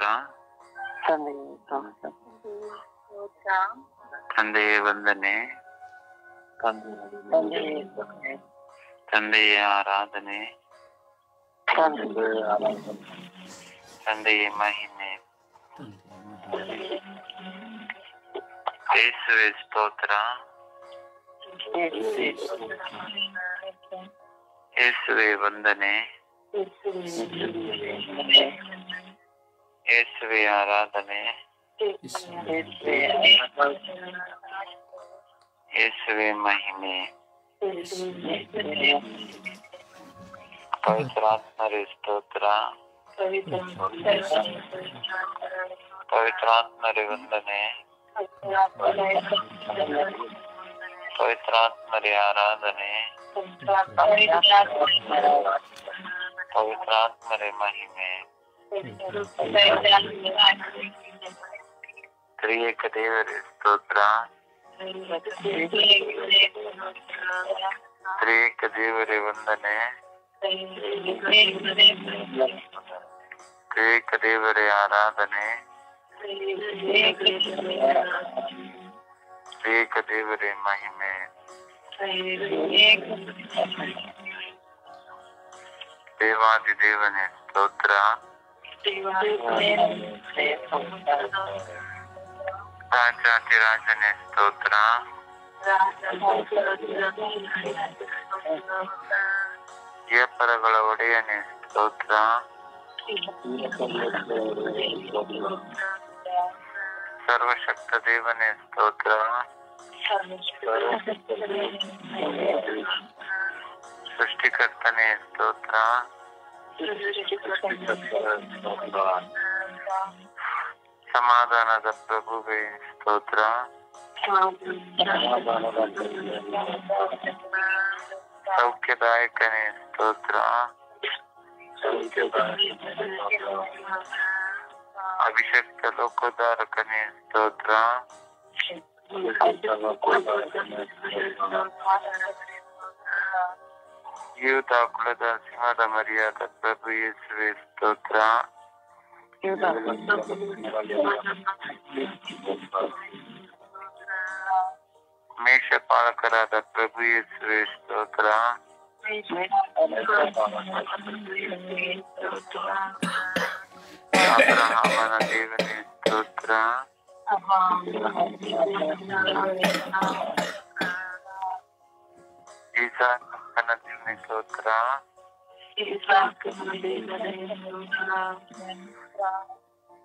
ಸ್ತೋತ್ರ. ತಂದೆಯೇ ವಂದನೆ, ತಂದೆಯ ಆರಾಧನೆ, ತಂದೆಯ ಮಹಿಮೆ. ಯೇಸುವೆ ಸ್ತೋತ್ರ, ಯೇಸುವೆ ವಂದನೆ, ಯೇಸುವೆ ಆರಾಧನೆ, ಯೇಸುವೆ ಮಹಿಮೆ. ಪವಿತ್ರಾತ್ಮರೇ ಸ್ತೋತ್ರ, ಪವಿತ್ರಾತ್ಮರೇ ವಂದನೆ, ಪವಿತ್ರಾತ್ಮರೇ ಆರಾಧನೆ, ಪವಿತ್ರಾತ್ಮರೇ ಮಹಿಮೆ. ತ್ರಿಯೇಕ ದೇವರೇ ಸ್ತೋತ್ರ, ತ್ರಿಯೇಕ ದೇವರೇ ವಂದನೆ, ತ್ರಿಯೇಕ ದೇವರೇ ಆರಾಧನೆ, ತ್ರಿಯೇಕ ದೇವರೇ ಮಹಿಮೆ. ದೇವಾದಿ ದೇವನೇ ಸ್ತೋತ್ರ, ರಾಜಾತಿ ರಾಜನೇ ಸ್ತೋತ್ರ, ಪರಗಳ ಒಡೆಯನೇ ಸ್ತೋತ್ರ, ಸರ್ವಶಕ್ತ ದೇವನೇ ಸ್ತೋತ್ರ, ಸೃಷ್ಟಿಕರ್ತನೇ ಸ್ತೋತ್ರ, ಸಮಾಧಾನದ ಪ್ರಭುವೇ ಸ್ತೋತ್ರ, ಸೌಖ್ಯದಾಯಕನೇ ಸ್ತೋತ್ರ, ಅಭಿಷಕ್ತ ಲೋಕೋದ್ಧಾರಕನೇ ಸ್ತೋತ್ರ, ಯೂದ ಕುಲದ ಸಿಂಹದ ಮರಿಯಾದ ಪ್ರಭು ಯೇಸುವೆ ಸ್ತೋತ್ರ, ಮೇಷಪಾಲಕರಾದ ಪ್ರಭು ಯೇಸುವೆ ಸ್ತೋತ್ರ, ಅಬ್ರಹಾಮನ ದೇವನೇ ಸ್ತೋತ್ರ, ಇಸಾಕನ ದೇವನೇ ಸ್ತೋತ್ರ,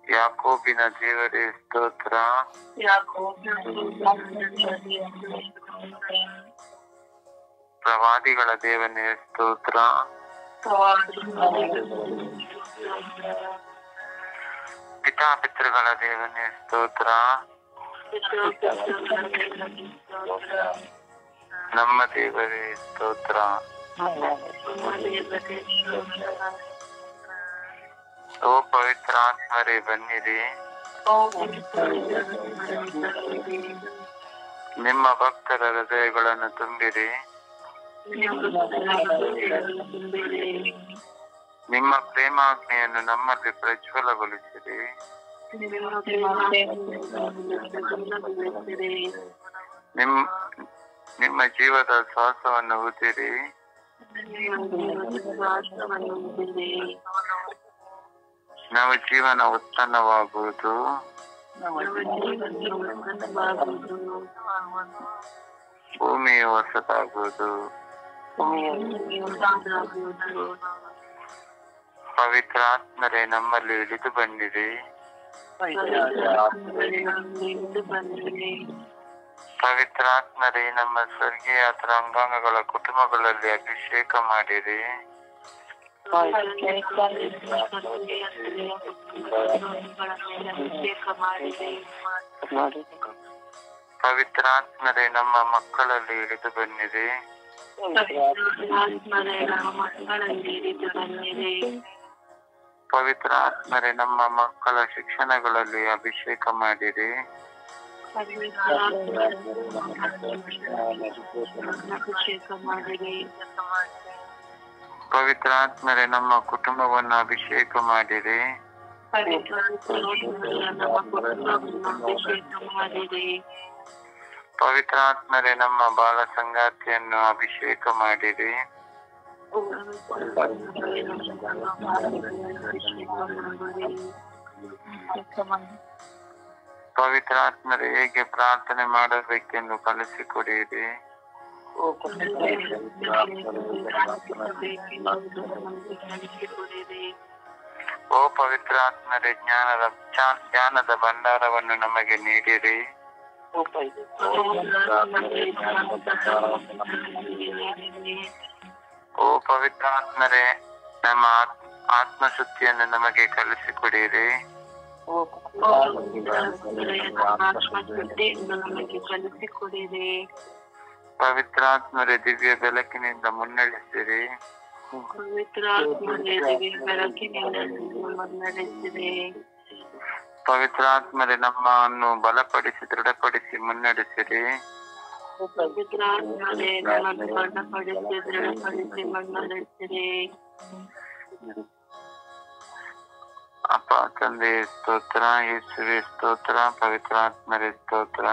ಯಾಕೋಬಿನ ದೇವರೇ ಸ್ತೋತ್ರ, ಪ್ರವಾದಿಗಳ ದೇವನೇ ಸ್ತೋತ್ರ, ಪಿತಾಪಿತೃಗಳ ದೇವನೇ ಸ್ತೋತ್ರ, ನಮ್ಮ ದೇವರೇ ಸ್ತೋತ್ರ. ಓ ಪವಿತ್ರಾತ್ಮರೇ ಬನ್ನಿರಿ, ನಿಮ್ಮ ಭಕ್ತರ ಹೃದಯಗಳನ್ನು ತುಂಬಿರಿ, ನಿಮ್ಮ ಪ್ರೇಮಾಗ್ನೆಯನ್ನು ನಮ್ಮಲ್ಲಿ ಪ್ರಜ್ವಲಗೊಳಿಸಿರಿ, ನಿಮ್ಮ ಜೀವದ ಶ್ವಾಸವನ್ನು ಊದಿರಿ, ನವ ಜೀವನ ಉತ್ಪನ್ನವಾಗುವುದು, ಭೂಮಿಯು ಹೊಸದಾಗುವುದು. ಪವಿತ್ರಾತ್ಮರೇ ನಮ್ಮಲ್ಲಿ ಇಳಿದು ಬಂದಿರಿ, ಪವಿತ್ರಾತ್ಮರೇ ನಮ್ಮ ಸ್ವರ್ಗೀಯ ಅಂಗಾಂಗಗಳ ಕುಟುಂಬಗಳಲ್ಲಿ ಅಭಿಷೇಕ ಮಾಡಿರಿ, ಪವಿತ್ರಾತ್ಮರೇ ನಮ್ಮ ಮಕ್ಕಳಲ್ಲಿ ಇಳಿದು ಬನ್ನಿರಿ, ಪವಿತ್ರಾತ್ಮರೇ ನಮ್ಮ ಮಕ್ಕಳ ಶಿಕ್ಷಣಗಳಲ್ಲಿ ಅಭಿಷೇಕ ಮಾಡಿರಿ, ಪವಿತ್ರಾತ್ಮರೇ ನಮ್ಮ ಕುಟುಂಬವನ್ನು ಅಭಿಷೇಕ ಮಾಡಿರಿ, ಪವಿತ್ರಾತ್ಮರೇ ನಮ್ಮ ಬಾಳ ಸಂಗಾತಿಯನ್ನು ಅಭಿಷೇಕ ಮಾಡಿರಿ. ಪವಿತ್ರಾತ್ಮರೇ ಹೇಗೆ ಪ್ರಾರ್ಥನೆ ಮಾಡಬೇಕೆಂದು ಕಲಿಸಿಕೊಡಿರಿ. ಓ ಪವಿತ್ರಾತ್ಮರೇ ಜ್ಞಾನದ ಭಂಡಾರವನ್ನು ನಮಗೆ ನೀಡಿರಿ. ಓ ಪವಿತ್ರಾತ್ಮರೇ ನಮ್ಮ ಆತ್ಮಶುದ್ಧಿಯನ್ನು ನಮಗೆ ಕಲಿಸಿಕೊಡಿರಿ. ಪವಿತ್ರಾತ್ಮರೇ ದಿವ್ಯ ಬೆಳಕಿನಿಂದ ಮುನ್ನಡೆಸಿರಿ. ಪವಿತ್ರಾತ್ಮರೇ ನಮ್ಮನ್ನು ಬಲಪಡಿಸಿ ದೃಢಪಡಿಸಿ ಮುನ್ನಡೆಸಿರಿ. ಅಪ್ಪ ತಂದೆ ಸ್ತೋತ್ರ, ಯೇಸುವೆ ಸ್ತೋತ್ರ, ಪವಿತ್ರಾತ್ಮರೇ ಸ್ತೋತ್ರ.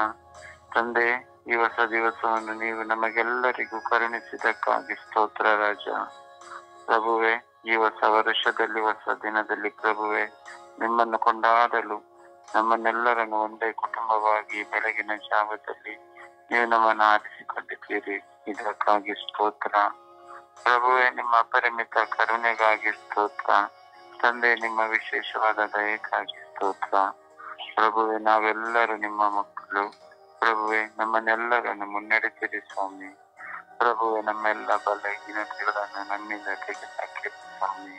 ತಂದೆ, ಈ ಹೊಸ ದಿವಸವನ್ನು ನೀವು ನಮಗೆಲ್ಲರಿಗೂ ಕರುಣಿಸಿದ್ದಕ್ಕಾಗಿ ಸ್ತೋತ್ರ ರಾಜ. ಪ್ರಭುವೆ, ಈ ಹೊಸ ವರ್ಷದಲ್ಲಿ ಹೊಸ ದಿನದಲ್ಲಿ ಪ್ರಭುವೆ ನಿಮ್ಮನ್ನು ಕೊಂಡಾಡಲು ನಮ್ಮನ್ನೆಲ್ಲರನ್ನು ಒಂದೇ ಕುಟುಂಬವಾಗಿ ಬೆಳಗಿನ ಜಾವದಲ್ಲಿ ನೀವು ನಮ್ಮನ್ನು ಆರಿಸಿಕೊಂಡಿದ್ದೀರಿ. ಇದಕ್ಕಾಗಿ ಸ್ತೋತ್ರ ಪ್ರಭುವೆ. ನಿಮ್ಮ ಅಪರಿಮಿತ ಕರುಣೆಗಾಗಿ ಸ್ತೋತ್ರ ತಂದೆ. ನಿಮ್ಮ ವಿಶೇಷವಾದ ದಯಕ್ಕಾಗಿ ಸ್ತೋತ್ರ ಪ್ರಭುವೆ. ನಾವೆಲ್ಲರೂ ನಿಮ್ಮ ಮಕ್ಕಳು ಪ್ರಭುವೆ. ನಮ್ಮನ್ನೆಲ್ಲರನ್ನು ಮುನ್ನಡೆಸಿರಿ ಸ್ವಾಮಿ. ಪ್ರಭುವೆ, ನಮ್ಮೆಲ್ಲ ಬಲಹೀನತೆಗಳನ್ನು ನಮ್ಮಿಂದ ತೆಗೆದುಹಾಕಿರಿ ಸ್ವಾಮಿ.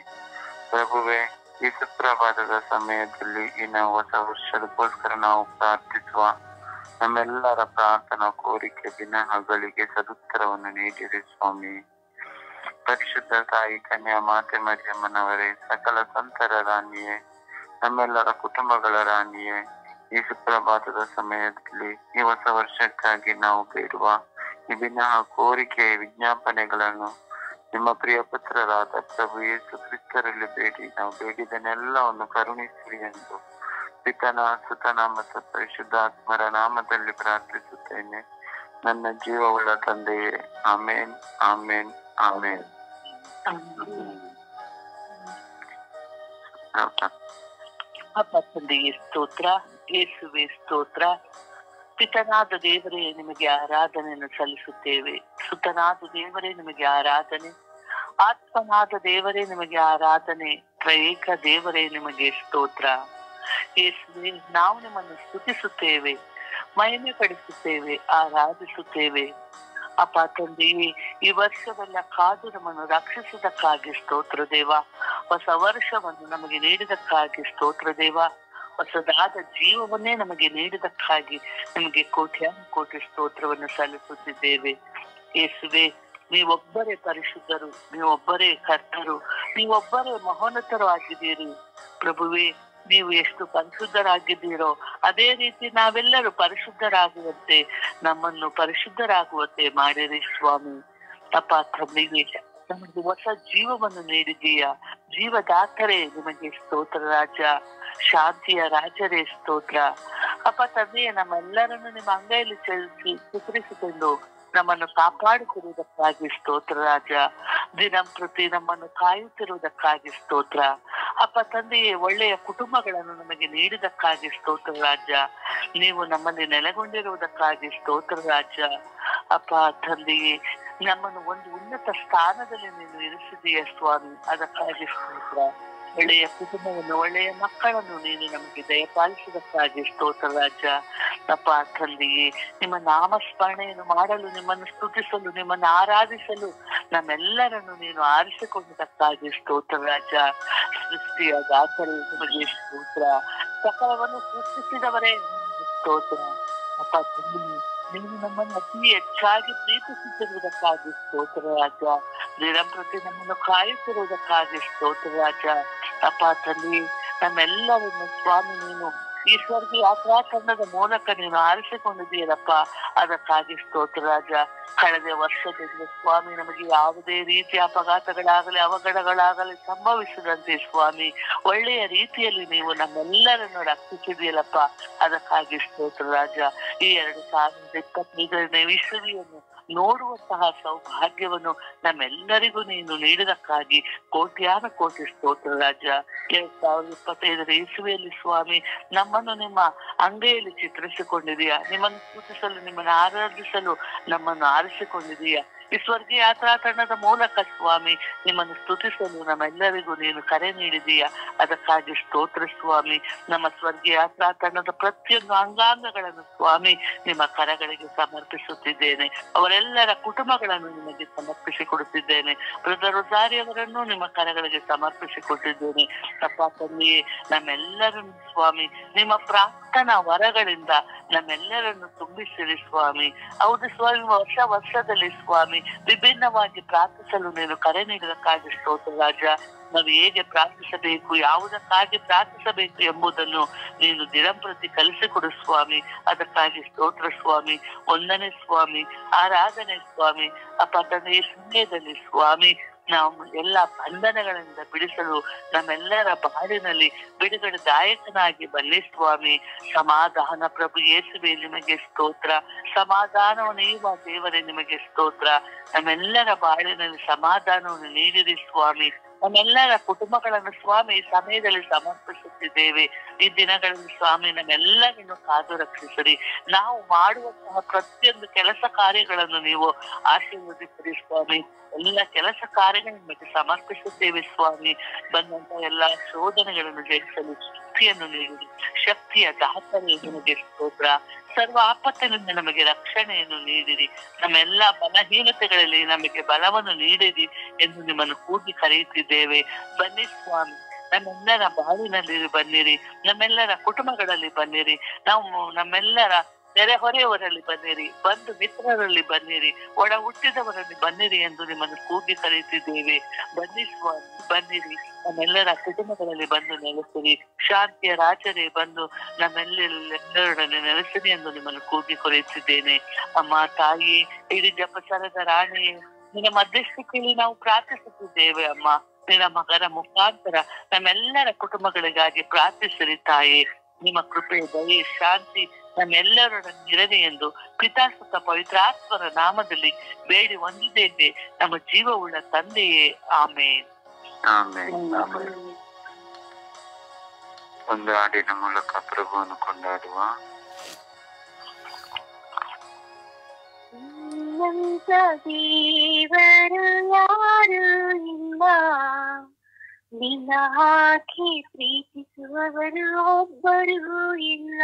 ಪ್ರಭುವೆ, ಈ ಸುಪ್ರಭಾತದ ಸಮಯದಲ್ಲಿ ಈ ನಾವು ಹೊಸ ವರ್ಷದಕ್ಕೋಸ್ಕರ ನಾವು ಪ್ರಾರ್ಥಿಸುವ ನಮ್ಮೆಲ್ಲರ ಪ್ರಾರ್ಥನಾ ಕೋರಿಕೆ ವಿನಹಗಳಿಗೆ ಸದುತ್ತರವನ್ನು ನೀಡಿರಿ ಸ್ವಾಮಿ. ಪರಿಶುದ್ಧ ತಾಯಿ ಕನ್ಯಾ ಮಾತೆ ಮರಿಯಮ್ಮನವರೇ, ಸಕಲ ಸಂತರ ರಾಣಿಯೇ, ನಮ್ಮೆಲ್ಲರ ಕುಟುಂಬಗಳ ರಾಣಿಯೇ, ಈ ಸುಪ್ರಭಾತದ ಸಮಯದಲ್ಲಿ ಈ ಹೊಸ ವರ್ಷಕ್ಕಾಗಿ ನಾವು ಬೇಡುವ ಈ ವಿನಃ ಕೋರಿಕೆ ವಿಜ್ಞಾಪನೆಗಳನ್ನು ನಿಮ್ಮ ಪ್ರಿಯ ಪುತ್ರರಾದ ಪ್ರಭು ಯೇಸು ಕ್ರಿಸ್ತರಲ್ಲಿ ಬೇಡಿ ನಾವು ಬೇಡಿದನೆಲ್ಲವನ್ನು ಕರುಣಿಸಿರಿ ಎಂದು ಪಿತನ ಸುತನ ಮತ್ತು ಪರಿಶುದ್ಧಾತ್ಮರ ನಾಮದಲ್ಲಿ ಪ್ರಾರ್ಥಿಸುತ್ತೇನೆ ನನ್ನ ಜೀವವುಳ್ಳ ತಂದೆಯೇ. ಆಮೇನ್, ಆಮೇನ್, ಆಮೇನ್. ಅಪ್ಪ ತಂದೆಯೇ ಸ್ತೋತ್ರ, ಯೇಸುವೆ ಸ್ತೋತ್ರ. ಪಿತನಾದ ದೇವರೇ ನಿಮಗೆ ಆರಾಧನೆಯನ್ನು ಸಲ್ಲಿಸುತ್ತೇವೆ. ಸುತನಾದ ದೇವರೇ ನಿಮಗೆ ಆರಾಧನೆ, ಆತ್ಮನಾದ ದೇವರೇ ನಿಮಗೆ ಆರಾಧನೆ, ತ್ರಯೇಕ ದೇವರೇ ನಿಮಗೆ ಸ್ತೋತ್ರ. ಯೇಸುವೆ, ನಾವು ನಿಮ್ಮನ್ನು ಸ್ತುತಿಸುತ್ತೇವೆ, ಮಹಿಮೆ ಪಡಿಸುತ್ತೇವೆ, ಆರಾಧಿಸುತ್ತೇವೆ. ಅಪ್ಪ ತಂದೆಯೇ, ಈ ವರ್ಷವೆಲ್ಲ ಕಾದು ನಮ್ಮನ್ನು ರಕ್ಷಿಸಿದಕ್ಕಾಗಿ ಸ್ತೋತ್ರ ದೇವ. ಹೊಸ ವರ್ಷವನ್ನು ನಮಗೆ ನೀಡಿದಕ್ಕಾಗಿ ಸ್ತೋತ್ರ ದೇವ. ಹೊಸದಾದ ಜೀವವನ್ನೇ ನಮಗೆ ನೀಡಿದಕ್ಕಾಗಿ ನಿಮಗೆ ಕೋಟಿ ಸ್ತೋತ್ರವನ್ನು ಸಲ್ಲಿಸುತ್ತಿದ್ದೇವೆ. ಯೇಸುವೆ, ನೀವೊಬ್ಬರೇ ಪರಿಶುದ್ಧರು, ನೀವೊಬ್ಬರೇ ಕರ್ತರು, ನೀವೊಬ್ಬರೇ ಮಹೋನ್ನತರು ಆಗಿದ್ದೀರಿ. ಪ್ರಭುವೇ, ನೀವು ಎಷ್ಟು ಪರಿಶುದ್ಧರಾಗಿದ್ದೀರೋ ಅದೇ ರೀತಿ ನಾವೆಲ್ಲರೂ ಪರಿಶುದ್ಧರಾಗುವಂತೆ ನಮ್ಮನ್ನು ಪರಿಶುದ್ಧರಾಗುವಂತೆ ಮಾಡಿರಿ ಸ್ವಾಮಿ. ಅಪ್ಪ ತಂದೆಗೆ ನಮಗೆ ಹೊಸ ಜೀವವನ್ನು ನೀಡಿದೀಯಾ. ಜೀವದಾತರೇ ನಿಮಗೆ ಸ್ತೋತ್ರ ರಾಜ, ಶಾಂತಿಯ ರಾಜರೇ ಸ್ತೋತ್ರ. ಅಪ್ಪ ತಂದೆಯೇ, ನಮ್ಮೆಲ್ಲರನ್ನು ನಿಮ್ಮ ಅಂಗೈಯಲ್ಲಿ ಚಿತ್ರಿಸಿಕೊಂಡು ನಮ್ಮನ್ನು ಕಾಪಾಡುತ್ತಿರುವುದಕ್ಕಾಗಿ ಸ್ತೋತ್ರ ರಾಜ. ದಿನಂಪ್ರತಿ ನಮ್ಮನ್ನು ಕಾಯುತ್ತಿರುವುದಕ್ಕಾಗಿ ಸ್ತೋತ್ರ. ಅಪ್ಪ ತಂದೆಯೇ, ಒಳ್ಳೆಯ ಕುಟುಂಬಗಳನ್ನು ನಮಗೆ ನೀಡಿದಕ್ಕಾಗಿ ಸ್ತೋತ್ರ ರಾಜ. ನೀವು ನಮ್ಮಲ್ಲಿ ನೆಲೆಗೊಂಡಿರುವುದಕ್ಕಾಗಿ ಸ್ತೋತ್ರ ರಾಜ. ಅಪ್ಪ ತಂದೆಯೇ, ನಮ್ಮನ್ನು ಒಂದು ಉನ್ನತ ಸ್ಥಾನದಲ್ಲಿ ನೀನು ಇರಿಸಿದೀಯ ಸ್ವಾಮಿ, ಅದಕ್ಕಾಗಿ ಸ್ತೋತ್ರ. ಒಳ್ಳೆಯ ಕುಟುಂಬವನ್ನು, ಒಳ್ಳೆಯ ಮಕ್ಕಳನ್ನು ನೀನು ನಮಗೆ ದಯಪಾಲಿಸಿದಕ್ಕಾಗಿ ಸ್ತೋತ್ರ ರಾಜ. ಅಪ್ಪ ತಂದೆಯೇ, ನಿಮ್ಮ ನಾಮಸ್ಮರಣೆಯನ್ನು ಮಾಡಲು, ನಿಮ್ಮನ್ನು ಸ್ತುತಿಸಲು, ನಿಮ್ಮನ್ನು ಆರಾಧಿಸಲು ನಮ್ಮೆಲ್ಲರನ್ನು ನೀನು ಆರಿಸಿಕೊಂಡದಕ್ಕಾಗಿ ಸ್ತೋತ್ರ ರಾಜ. ಸೃಷ್ಟಿಯ ದಾಸರೇ ನಿಮಗೆ ಸ್ತೋತ್ರ. ಸಕಲವನ್ನು ಸೃಷ್ಟಿಸಿದವರೇ ಸ್ತೋತ್ರ. ಅಪ್ಪ ತಂದೆಯೇ, ನೀವು ನಮ್ಮನ್ನು ಅತಿ ಹೆಚ್ಚಾಗಿ ಪ್ರೀತಿಸುತ್ತಿರುವುದಕ್ಕಾಗಿ ಸ್ತೋತ್ರ ರಾಜ. ದಿನಂಪ್ರತಿ ನಮ್ಮನ್ನು ಕಾಯುತ್ತಿರುವುದಕ್ಕಾಗಿ ಸ್ತೋತ್ರ ರಾಜ. ಅಪ್ಪ ತಂದೆ, ನಮ್ಮೆಲ್ಲರನ್ನು ಸ್ವಾಮಿ ನೀನು ಈ ಸ್ವರ್ಗೀಯ ಯಾತ್ರಾಖಂಡದ ಮೂಲಕ ನೀನು ಆರಿಸಿಕೊಂಡಿದ್ದೀರಪ್ಪ. ಅದಕ್ಕಾಗಿ ಸ್ತೋತ್ರ ರಾಜ. ಕಳೆದ ವರ್ಷದಿಂದ ಸ್ವಾಮಿ ನಮಗೆ ಯಾವುದೇ ರೀತಿಯ ಅಪಘಾತಗಳಾಗಲಿ ಅವಘಡಗಳಾಗಲಿ ಸಂಭವಿಸದಂತೆ ಸ್ವಾಮಿ ಒಳ್ಳೆಯ ರೀತಿಯಲ್ಲಿ ನೀವು ನಮ್ಮೆಲ್ಲರನ್ನು ರಕ್ಷಿಸಿದ್ದೀರಪ್ಪ. ಅದಕ್ಕಾಗಿ ಸ್ತೋತ್ರ ರಾಜ. ಈ 2025ನೇ ಇಸವಿಯನ್ನು ನೋಡುವಂತಹ ಸೌಭಾಗ್ಯವನ್ನು ನಮ್ಮೆಲ್ಲರಿಗೂ ನೀನು ನೀಡಿದಕ್ಕಾಗಿ ಕೋಟ್ಯಾನು ಕೋಟಿ ಸ್ತೋತ್ರ ರಾಜ. 2025ರ ಇಸವಿಯಲ್ಲಿ ಸ್ವಾಮಿ ನಮ್ಮನ್ನು ನಿಮ್ಮ ಅಂಗೈಯಲ್ಲಿ ಚಿತ್ರಿಸಿಕೊಂಡಿದೀಯಾ. ನಿಮ್ಮನ್ನು ಸ್ತುತಿಸಲು, ನಿಮ್ಮನ್ನು ಆರಾಧಿಸಲು ನಮ್ಮನ್ನು ಆರಿಸಿಕೊಂಡಿದೀಯಾ. ಈ ಸ್ವರ್ಗೀಯ ಯಾತ್ರಾ ತಂಡದ ಮೂಲಕ ಸ್ವಾಮಿ ನಿಮ್ಮನ್ನು ಸ್ತುತಿಸಲು ನಮ್ಮೆಲ್ಲರಿಗೂ ನೀನು ಕರೆ ನೀಡಿದೀಯಾ. ಅದಕ್ಕಾಗಿ ಸ್ತೋತ್ರ ಸ್ವಾಮಿ. ನಮ್ಮ ಸ್ವರ್ಗೀಯ ಯಾತ್ರಾ ತಂಡದ ಪ್ರತಿಯೊಂದು ಅಂಗಾಂಗಗಳನ್ನು ಸ್ವಾಮಿ ನಿಮ್ಮ ಕರಗಳಿಗೆ ಸಮರ್ಪಿಸುತ್ತಿದ್ದೇನೆ. ಅವರೆಲ್ಲರ ಕುಟುಂಬಗಳನ್ನು ನಿಮಗೆ ಸಮರ್ಪಿಸಿಕೊಡುತ್ತಿದ್ದೇನೆ. ಬ್ರದರ್ ರೊಜಾರಿ ಅವರನ್ನು ನಿಮ್ಮ ಕರಗಳಿಗೆ ಸಮರ್ಪಿಸಿಕೊಟ್ಟಿದ್ದೇನೆ. ಅಪ್ಪ ತಂದೆಯೇ, ನಮ್ಮೆಲ್ಲರನ್ನು ಸ್ವಾಮಿ ನಿಮ್ಮ ಪ್ರಾರ್ಥನಾ ವರಗಳಿಂದ ನಮ್ಮೆಲ್ಲರನ್ನು ತುಂಬಿಸಿರಿ ಸ್ವಾಮಿ. ಹೌದು ಸ್ವಾಮಿ, ವರ್ಷದಲ್ಲಿ ಸ್ವಾಮಿ ವಿಭಿನ್ನವಾಗಿ ಪ್ರಾರ್ಥಿಸಲು ನೀನು ಕರೆ ನೀಡಿದಕ್ಕಾಗಿ ಸ್ತೋತ್ರ ರಾಜ. ನಾವು ಹೇಗೆ ಪ್ರಾರ್ಥಿಸಬೇಕು, ಯಾವುದಕ್ಕಾಗಿ ಪ್ರಾರ್ಥಿಸಬೇಕು ಎಂಬುದನ್ನು ನೀನು ದಿನಂಪ್ರತಿ ಕಲಿಸಿಕೊಡು ಸ್ವಾಮಿ. ಅದಕ್ಕಾಗಿ ಸ್ತೋತ್ರ ಸ್ವಾಮಿ. ವಂದನೆ ಸ್ವಾಮಿ, ಆರಾಧನೆ ಸ್ವಾಮಿ. ಅಪ್ಪ ತಂದೆ, ಈ ಸಮಯದಲ್ಲಿ ಸ್ವಾಮಿ ನಾವು ಎಲ್ಲ ಬಂಧನಗಳಿಂದ ಬಿಡಿಸಲು ನಮ್ಮೆಲ್ಲರ ಬಾಳಿನಲ್ಲಿ ಬಿಡುಗಡೆದಾಯಕನಾಗಿ ಬನ್ನಿ ಸ್ವಾಮಿ. ಸಮಾಧಾನ ಪ್ರಭು ಯೇಸುವೆ ನಿಮಗೆ ಸ್ತೋತ್ರ. ಸಮಾಧಾನವನ್ನು ನೀಡುವ ದೇವರೇ ನಿಮಗೆ ಸ್ತೋತ್ರ. ನಮ್ಮೆಲ್ಲರ ಬಾಳಿನಲ್ಲಿ ಸಮಾಧಾನವನ್ನು ನೀಡಿರಿ ಸ್ವಾಮಿ. ನಮ್ಮೆಲ್ಲರ ಕುಟುಂಬಗಳನ್ನು ಸ್ವಾಮಿ ಈ ಸಮಯದಲ್ಲಿ ಸಮರ್ಪಿಸುತ್ತಿದ್ದೇವೆ. ಈ ದಿನಗಳಲ್ಲಿ ಸ್ವಾಮಿ ನಮ್ಮೆಲ್ಲರನ್ನು ಕಾದು ರಕ್ಷಿಸಿರಿ. ನಾವು ಮಾಡುವಂತಹ ಪ್ರತಿಯೊಂದು ಕೆಲಸ ಕಾರ್ಯಗಳನ್ನು ನೀವು ಆಶೀರ್ವದಿಸಿರಿ ಸ್ವಾಮಿ. ಎಲ್ಲ ಕೆಲಸ ಕಾರ್ಯಗಳನ್ನು ನಿಮಗೆ ಸಮರ್ಪಿಸುತ್ತೇವೆ ಸ್ವಾಮಿ. ಬಂದಂತಹ ಎಲ್ಲಾ ಶೋಧನೆಗಳನ್ನು ಜಯಿಸಲು ಶಕ್ತಿಯನ್ನು ನೀಡಿರಿ. ಶಕ್ತಿಯ ದಾತನೇ ನಿಮಗೆ ಸ್ತೋತ್ರ. ಸರ್ವ ಆಪತ್ತಿನಿಂದ ನಮಗೆ ರಕ್ಷಣೆಯನ್ನು ನೀಡಿರಿ. ನಮ್ಮೆಲ್ಲ ಬಲಹೀನತೆಗಳಲ್ಲಿ ನಮಗೆ ಬಲವನ್ನು ನೀಡಿರಿ ಎಂದು ನಿಮ್ಮನ್ನು ಕೂಗಿ ಕರೆಯುತ್ತಿದ್ದೇವೆ. ಬನ್ನಿ ಸ್ವಾಮಿ, ನಮ್ಮೆಲ್ಲರ ಬಾಳಿನಲ್ಲಿ ಬನ್ನಿರಿ. ನಮ್ಮೆಲ್ಲರ ಕುಟುಂಬಗಳಲ್ಲಿ ಬನ್ನಿರಿ. ನಾವು ನಮ್ಮೆಲ್ಲರ ನೆರೆಹೊರೆಯವರಲ್ಲಿ ಬನ್ನಿರಿ. ಬಂಧು ಮಿತ್ರರಲ್ಲಿ ಬನ್ನಿರಿ. ಒಡ ಹುಟ್ಟಿದವರಲ್ಲಿ ಬನ್ನಿರಿ ಎಂದು ನಿಮ್ಮನ್ನು ಕೂಗಿ ಕರೆಯುತ್ತಿದ್ದೇವೆ. ಬನ್ನಿ ಸ್ವಾಮಿ, ಬನ್ನಿರಿ. ನಮ್ಮೆಲ್ಲರ ಕುಟುಂಬಗಳಲ್ಲಿ ಬಂದು ನೆಲೆಸಿರಿ. ಶಾಂತಿಯ ರಾಜರೇ ಬಂದು ನಮ್ಮೆಲ್ಲರೊಡನೆ ನೆಲೆಸಿರಿ ಎಂದು ನಿಮ್ಮನ್ನು ಕೂಗಿ ಕರೆಯುತ್ತಿದ್ದೇನೆ. ಅಮ್ಮ ತಾಯಿ, ಇಡೀ ಜಪಸರದ ರಾಣಿಯೇ, ನಿನ್ನ ಮಧ್ಯಸ್ಥಿಕೆಯಲ್ಲಿ ನಾವು ಪ್ರಾರ್ಥಿಸುತ್ತಿದ್ದೇವೆ ಅಮ್ಮ. ನಿನ್ನ ಮಗನ ಮುಖಾಂತರ ನಮ್ಮೆಲ್ಲರ ಕುಟುಂಬಗಳಿಗಾಗಿ ಪ್ರಾರ್ಥಿಸಿರಿ ತಾಯಿ. ನಿಮ್ಮ ಕೃಪೆ, ದಯೆ, ಶಾಂತಿ ನಮ್ಮೆಲ್ಲರೊಡನೆ ಇರಲಿ ಎಂದು ಪಿತಾಸುತ ಪವಿತ್ರಾತ್ಮರ ನಾಮದಲ್ಲಿ ಬೇಡಿ ಹೊಂದಿದ್ದೇವೆ ನಮ್ಮ ಜೀವವುಳ್ಳ ತಂದೆಯೇ. ಆಮೇನ್. ಒಂದು ಹಾಡಿನ ಮೂಲಕ ಪ್ರಭುವನ್ನು ಕೊಂಡಾಡುವ. ದೇವರು ಯಾರು ಇಲ್ಲ, ನಿನ್ನ ಹಾಕಿ ಪ್ರೀತಿಸುವವರು ಒಬ್ಬರೂ ಇಲ್ಲ.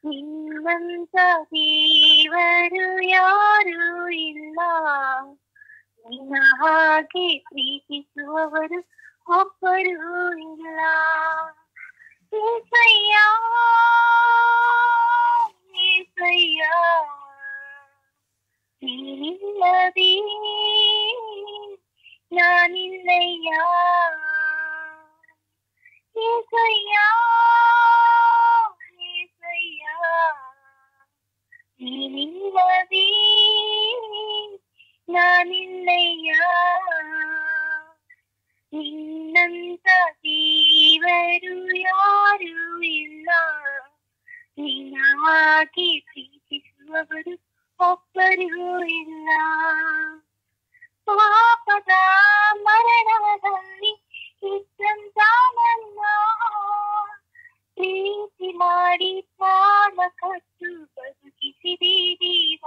ನಿನ್ನಂತ ದೇವರು ಯಾರು ಇಲ್ಲ, ನಿನ್ನ ಹಾಗೆ ಪ್ರೀತಿಸುವವರು ಒಬ್ಬರೂ ಇಲ್ಲ. ಏಸಯ್ಯ, ಏಸಯ್ಯ, ನೀನಿಲ್ಲದೆ ನಾನಿಲ್ಲಯ್ಯ. ಏಸಯ್ಯ, ಏಸಯ್ಯ, ನೀನಿಲ್ಲದೆ ನಾನಿಲ್ಲಯ್ಯ. ನಿನ್ನಂತ ದೇವರು ಯಾರು ಇಲ್ಲ, ನಿನ್ನ ಹಾಗೆ ಪ್ರೀತಿಸುವವರು ಒಬ್ಬರಿಗೂ ಇಲ್ಲ. ಪಾಪದ ಮರಣದಲ್ಲಿ ಇದ್ದಂತ ನನ್ನ ಪ್ರೀತಿ ಮಾಡಿ ಪ್ರಾಣ ಕೊಟ್ಟು ಬದುಕಿಸಿದೆ ದೇವ.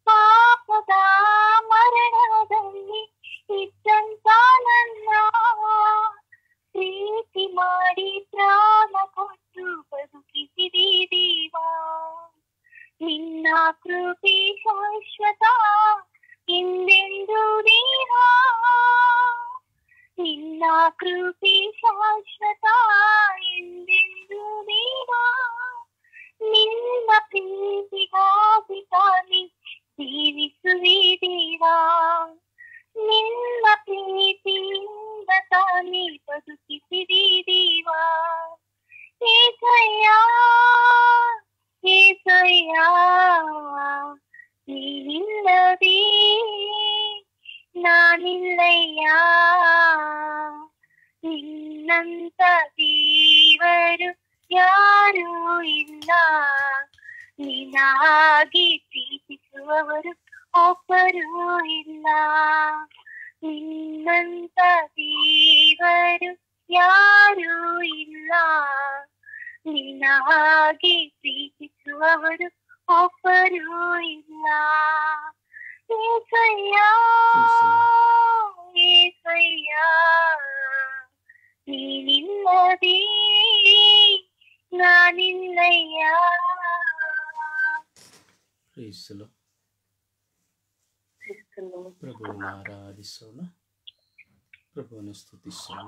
ಪಾಪದ ಮರಣದಲ್ಲಿ ಇದ್ದಂತ ನನ್ನ ಪ್ರೀತಿ ಮಾಡಿ ಪ್ರಾಣ ಕೊಟ್ಟು ಬದುಕಿಸಿದೆ ದೇವ. ನಿನ್ನ ಕೃಪೆ ಶಾಶ್ವತ ಎಂದೆಂದು ದೇವ, ನಿನ್ನ ಕೃಪೆ ಶಾಶ್ವತ ಎಂದೆಂದು ದೇವ. ನಿನ್ನ ಪ್ರೀತಿಗಾಗಿ ತಾನೇ ಜೀವಿಸುವೆ ದೇವ, ನಿನ್ನ ಪ್ರೀತಿಯಿಂದ ತಾನೇ ಬದುಕಿಸಿದೆ ದೇವ. ನಾನಿಲ್ಲಯ್ಯ ನಿನ್ನಂತ ದೇವರು ಯಾರೂ ಇಲ್ಲ ನಿನ್ನಾಗಿ ಪ್ರೀತಿಸುವವರು ಒಬ್ಬರೂ ಇಲ್ಲ ನಿನ್ನಂತ ದೇವರು ಯಾರೂ ಇಲ್ಲ ನಿನ್ನಾಗಿ ಪ್ರೀತಿಸುವವರು ಒಬ್ಬರೂ ಇಲ್ಲ ಏಸಯ್ಯ ಏಸಯ್ಯ ನೀನಿಲ್ಲದೆ ನಾನಿಲ್ಲಯ್ಯ. ಪ್ರಭುವನ್ನು ಆರಾಧಿಸೋಣ, ಪ್ರಭುವನ್ನು ಸ್ತುತಿಸೋಣ.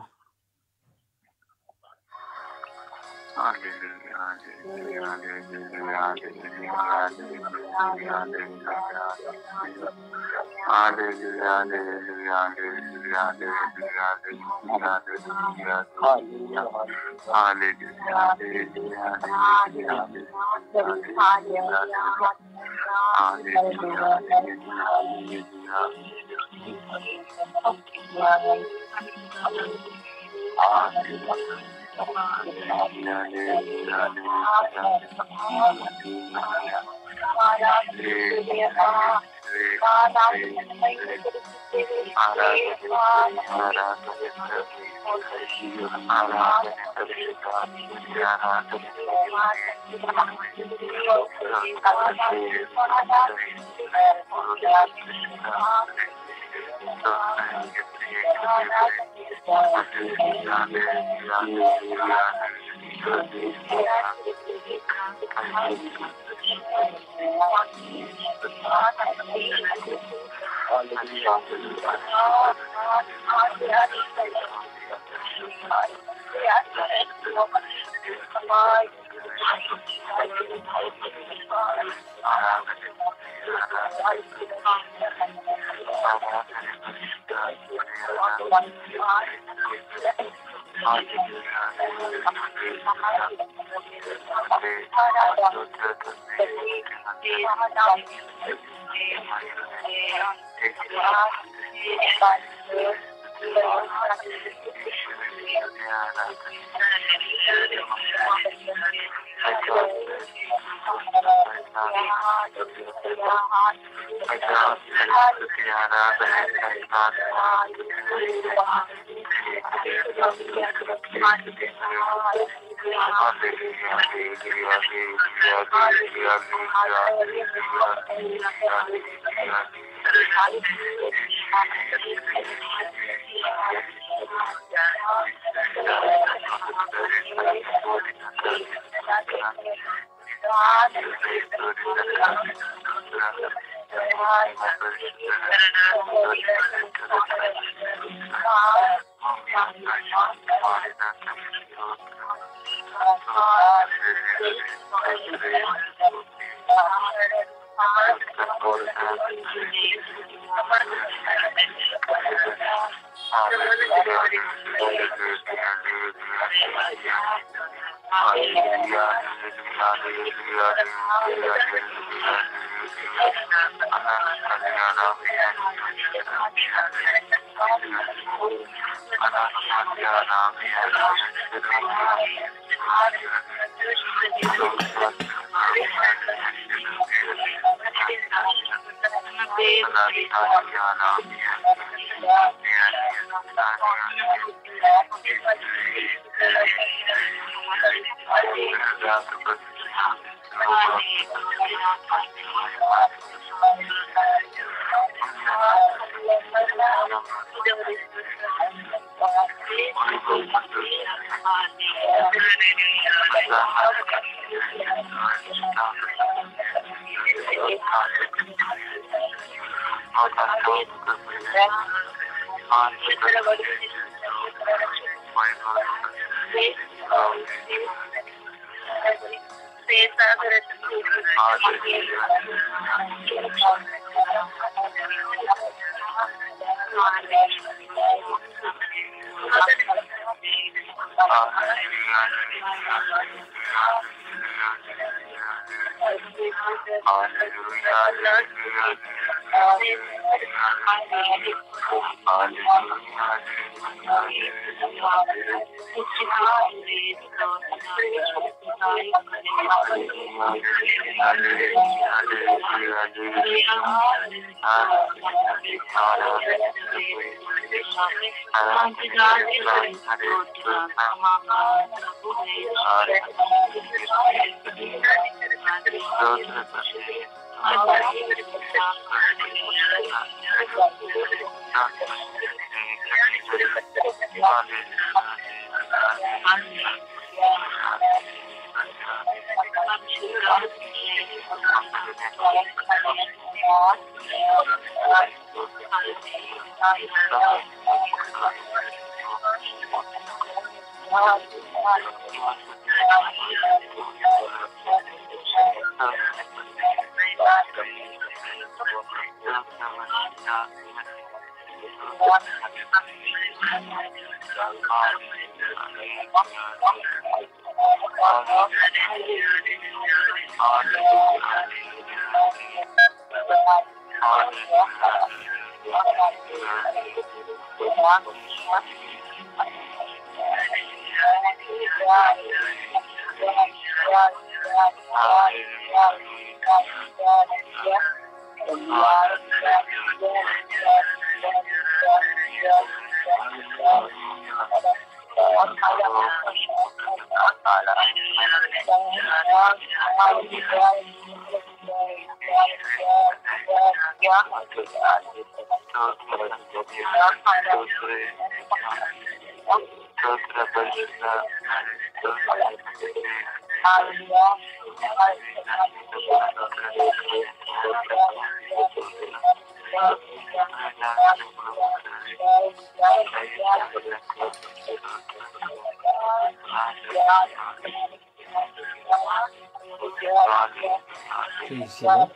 Praise the Lord. Praise the Lord.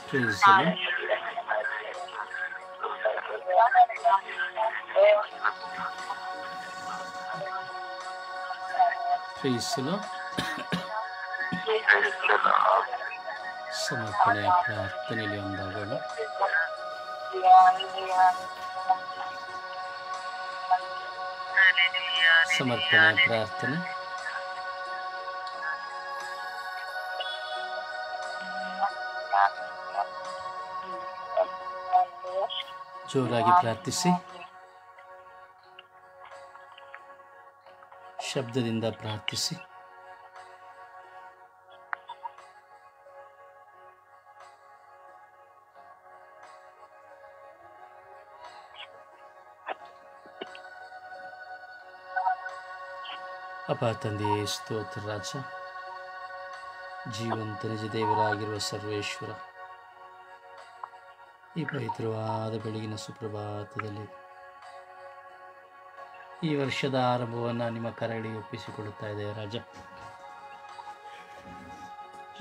Praise the Lord. Praise the Lord. ಸಮರ್ಪಣೆಯ ಪ್ರಾರ್ಥನೆಯಲ್ಲಿ ಒಂದಾಗೋಣ. ಸಮರ್ಪಣೆಯ ಪ್ರಾರ್ಥನೆ. ಜೋರಾಗಿ ಪ್ರಾರ್ಥಿಸಿ, ಶಬ್ದದಿಂದ ಪ್ರಾರ್ಥಿಸಿ. ಅಪ್ಪ ತಂದೆಯೇ, ಸ್ತೋತ್ರ ರಾಜ, ಜೀವಂತ ನಿಜ ದೇವರಾಗಿರುವ ಸರ್ವೇಶ್ವರ, ಈ ಪವಿತ್ರವಾದ ಬೆಳಗಿನ ಸುಪ್ರಭಾತದಲ್ಲಿ ಈ ವರ್ಷದ ಆರಂಭವನ್ನು ನಿಮ್ಮ ಕರಳಿಗೆ ಒಪ್ಪಿಸಿಕೊಳ್ಳುತ್ತಾ ಇದೆ ರಾಜ.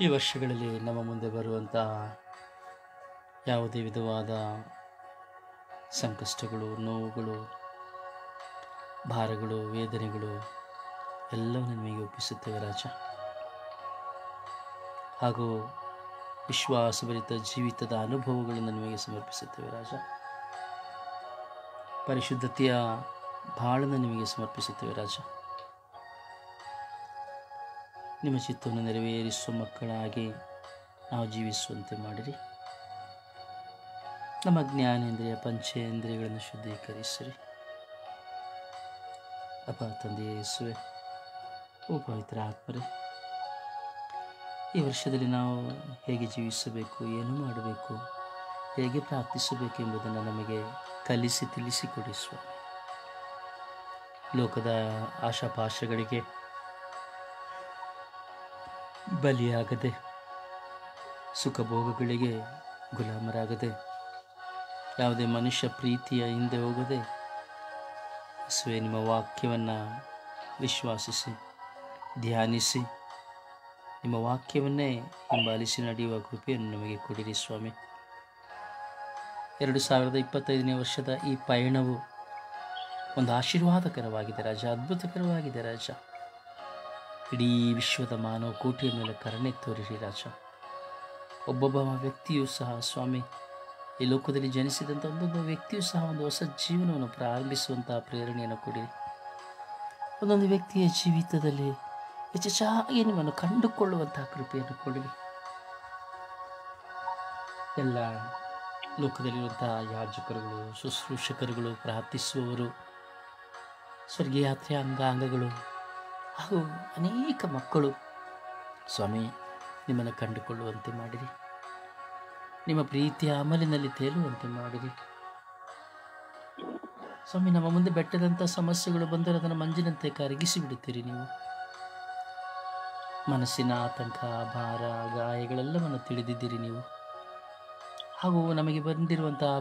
ಈ ವರ್ಷಗಳಲ್ಲಿ ನಮ್ಮ ಮುಂದೆ ಬರುವಂತಹ ಯಾವುದೇ ವಿಧವಾದ ಸಂಕಷ್ಟಗಳು, ನೋವುಗಳು, ಭಾರಗಳು, ವೇದನೆಗಳು ಎಲ್ಲವನ್ನು ನಿಮಗೆ ಒಪ್ಪಿಸುತ್ತೇವೆ ರಾಜ. ಹಾಗೂ ವಿಶ್ವಾಸಭರಿತ ಜೀವಿತದ ಅನುಭವಗಳನ್ನು ನಿಮಗೆ ಸಮರ್ಪಿಸುತ್ತೇವೆ ರಾಜ. ಪರಿಶುದ್ಧತೆಯ ಬಾಳನ್ನು ನಿಮಗೆ ಸಮರ್ಪಿಸುತ್ತೇವೆ ರಾಜ. ನಿಮ್ಮ ಚಿತ್ತವನ್ನು ನೆರವೇರಿಸುವ ಮಕ್ಕಳಾಗಿ ನಾವು ಜೀವಿಸುವಂತೆ ಮಾಡಿರಿ. ನಮ್ಮ ಜ್ಞಾನೇಂದ್ರಿಯ ಪಂಚೇಂದ್ರಿಯಗಳನ್ನು ಶುದ್ಧೀಕರಿಸಿರಿ. ಅಪ್ಪ ತಂದೆಯೇ ಯೇಸುವೆ, ಓ ಪವಿತ್ರ ಆತ್ಮರೇ, ಈ ವರ್ಷದಲ್ಲಿ ನಾವು ಹೇಗೆ ಜೀವಿಸಬೇಕು, ಏನು ಮಾಡಬೇಕು, ಹೇಗೆ ಪ್ರಾರ್ಥಿಸಬೇಕು ಎಂಬುದನ್ನು ನಮಗೆ ಕಲಿಸಿ ತಿಳಿಸಿಕೊಡಿ ಸ್ವಾಮಿ. ಲೋಕದ ಆಶಾಪಾಶಗಳಿಗೆ ಬಲಿಯಾಗದೆ, ಸುಖಭೋಗಗಳಿಗೆ ಗುಲಾಮರಾಗದೆ, ಯಾವುದೇ ಮನುಷ್ಯ ಪ್ರೀತಿಯ ಹಿಂದೆ ಹೋಗದೆ ಯೇಸುವೇ ನಿಮ್ಮ ವಾಕ್ಯವನ್ನು ವಿಶ್ವಾಸಿಸಿ ಧ್ಯಾನಿಸಿ ನಿಮ್ಮ ವಾಕ್ಯವನ್ನೇ ಹಿಂಬಾಲಿಸಿ ನಡೆಯುವ ಕೃಪೆಯನ್ನು ನಮಗೆ ಕೊಡಿರಿ ಸ್ವಾಮಿ. 2025ನೇ ವರ್ಷದ ಈ ಪಯಣವು ಒಂದು ಆಶೀರ್ವಾದಕರವಾಗಿದೆ ರಾಜ, ಅದ್ಭುತಕರವಾಗಿದೆ ರಾಜ. ಇಡೀ ವಿಶ್ವದ ಮಾನವ ಕೋಟಿಯ ಮೇಲೆ ಕರುಣೆ ತೋರಿರಿ ರಾಜ. ಒಬ್ಬೊಬ್ಬ ವ್ಯಕ್ತಿಯೂ ಸಹ ಸ್ವಾಮಿ, ಈ ಲೋಕದಲ್ಲಿ ಜನಿಸಿದಂಥ ಒಂದೊಂದು ವ್ಯಕ್ತಿಯೂ ಸಹ ಒಂದು ಹೊಸ ಜೀವನವನ್ನು ಪ್ರಾರಂಭಿಸುವಂತಹ ಪ್ರೇರಣೆಯನ್ನು ಕೊಡಿರಿ. ಒಂದೊಂದು ವ್ಯಕ್ತಿಯ ಜೀವಿತದಲ್ಲಿ ಹೆಚ್ಚೆಚ್ಚಾಗಿ ನಿಮ್ಮನ್ನು ಕಂಡುಕೊಳ್ಳುವಂತಹ ಕೃಪೆಯನ್ನು ಕೊಡಿರಿ. ಎಲ್ಲ ಲೋಕದಲ್ಲಿರುವಂತಹ ಯಾಜಕರುಗಳು, ಶುಶ್ರೂಷಕರುಗಳು, ಪ್ರಾರ್ಥಿಸುವವರು, ಸ್ವರ್ಗಯಾತ್ರೆಯ ಅಂಗಾಂಗಗಳು ಹಾಗೂ ಅನೇಕ ಮಕ್ಕಳು ಸ್ವಾಮಿ ನಿಮ್ಮನ್ನು ಕಂಡುಕೊಳ್ಳುವಂತೆ ಮಾಡಿರಿ. ನಿಮ್ಮ ಪ್ರೀತಿಯ ಅಮಲಿನಲ್ಲಿ ತೇಲುವಂತೆ ಮಾಡಿರಿ ಸ್ವಾಮಿ. ನಮ್ಮ ಮುಂದೆ ಬೆಟ್ಟದಂಥ ಸಮಸ್ಯೆಗಳು ಬಂದರೆ ಅದನ್ನು ಮಂಜಿನಂತೆ ಕರಗಿಸಿ ಬಿಡುತ್ತೀರಿ ನೀವು. ಮನಸ್ಸಿನ ಆತಂಕ, ಭಾರ, ಗಾಯಗಳೆಲ್ಲವನ್ನು ತಿಳಿದಿದ್ದೀರಿ ನೀವು. ಹಾಗೂ ನಮಗೆ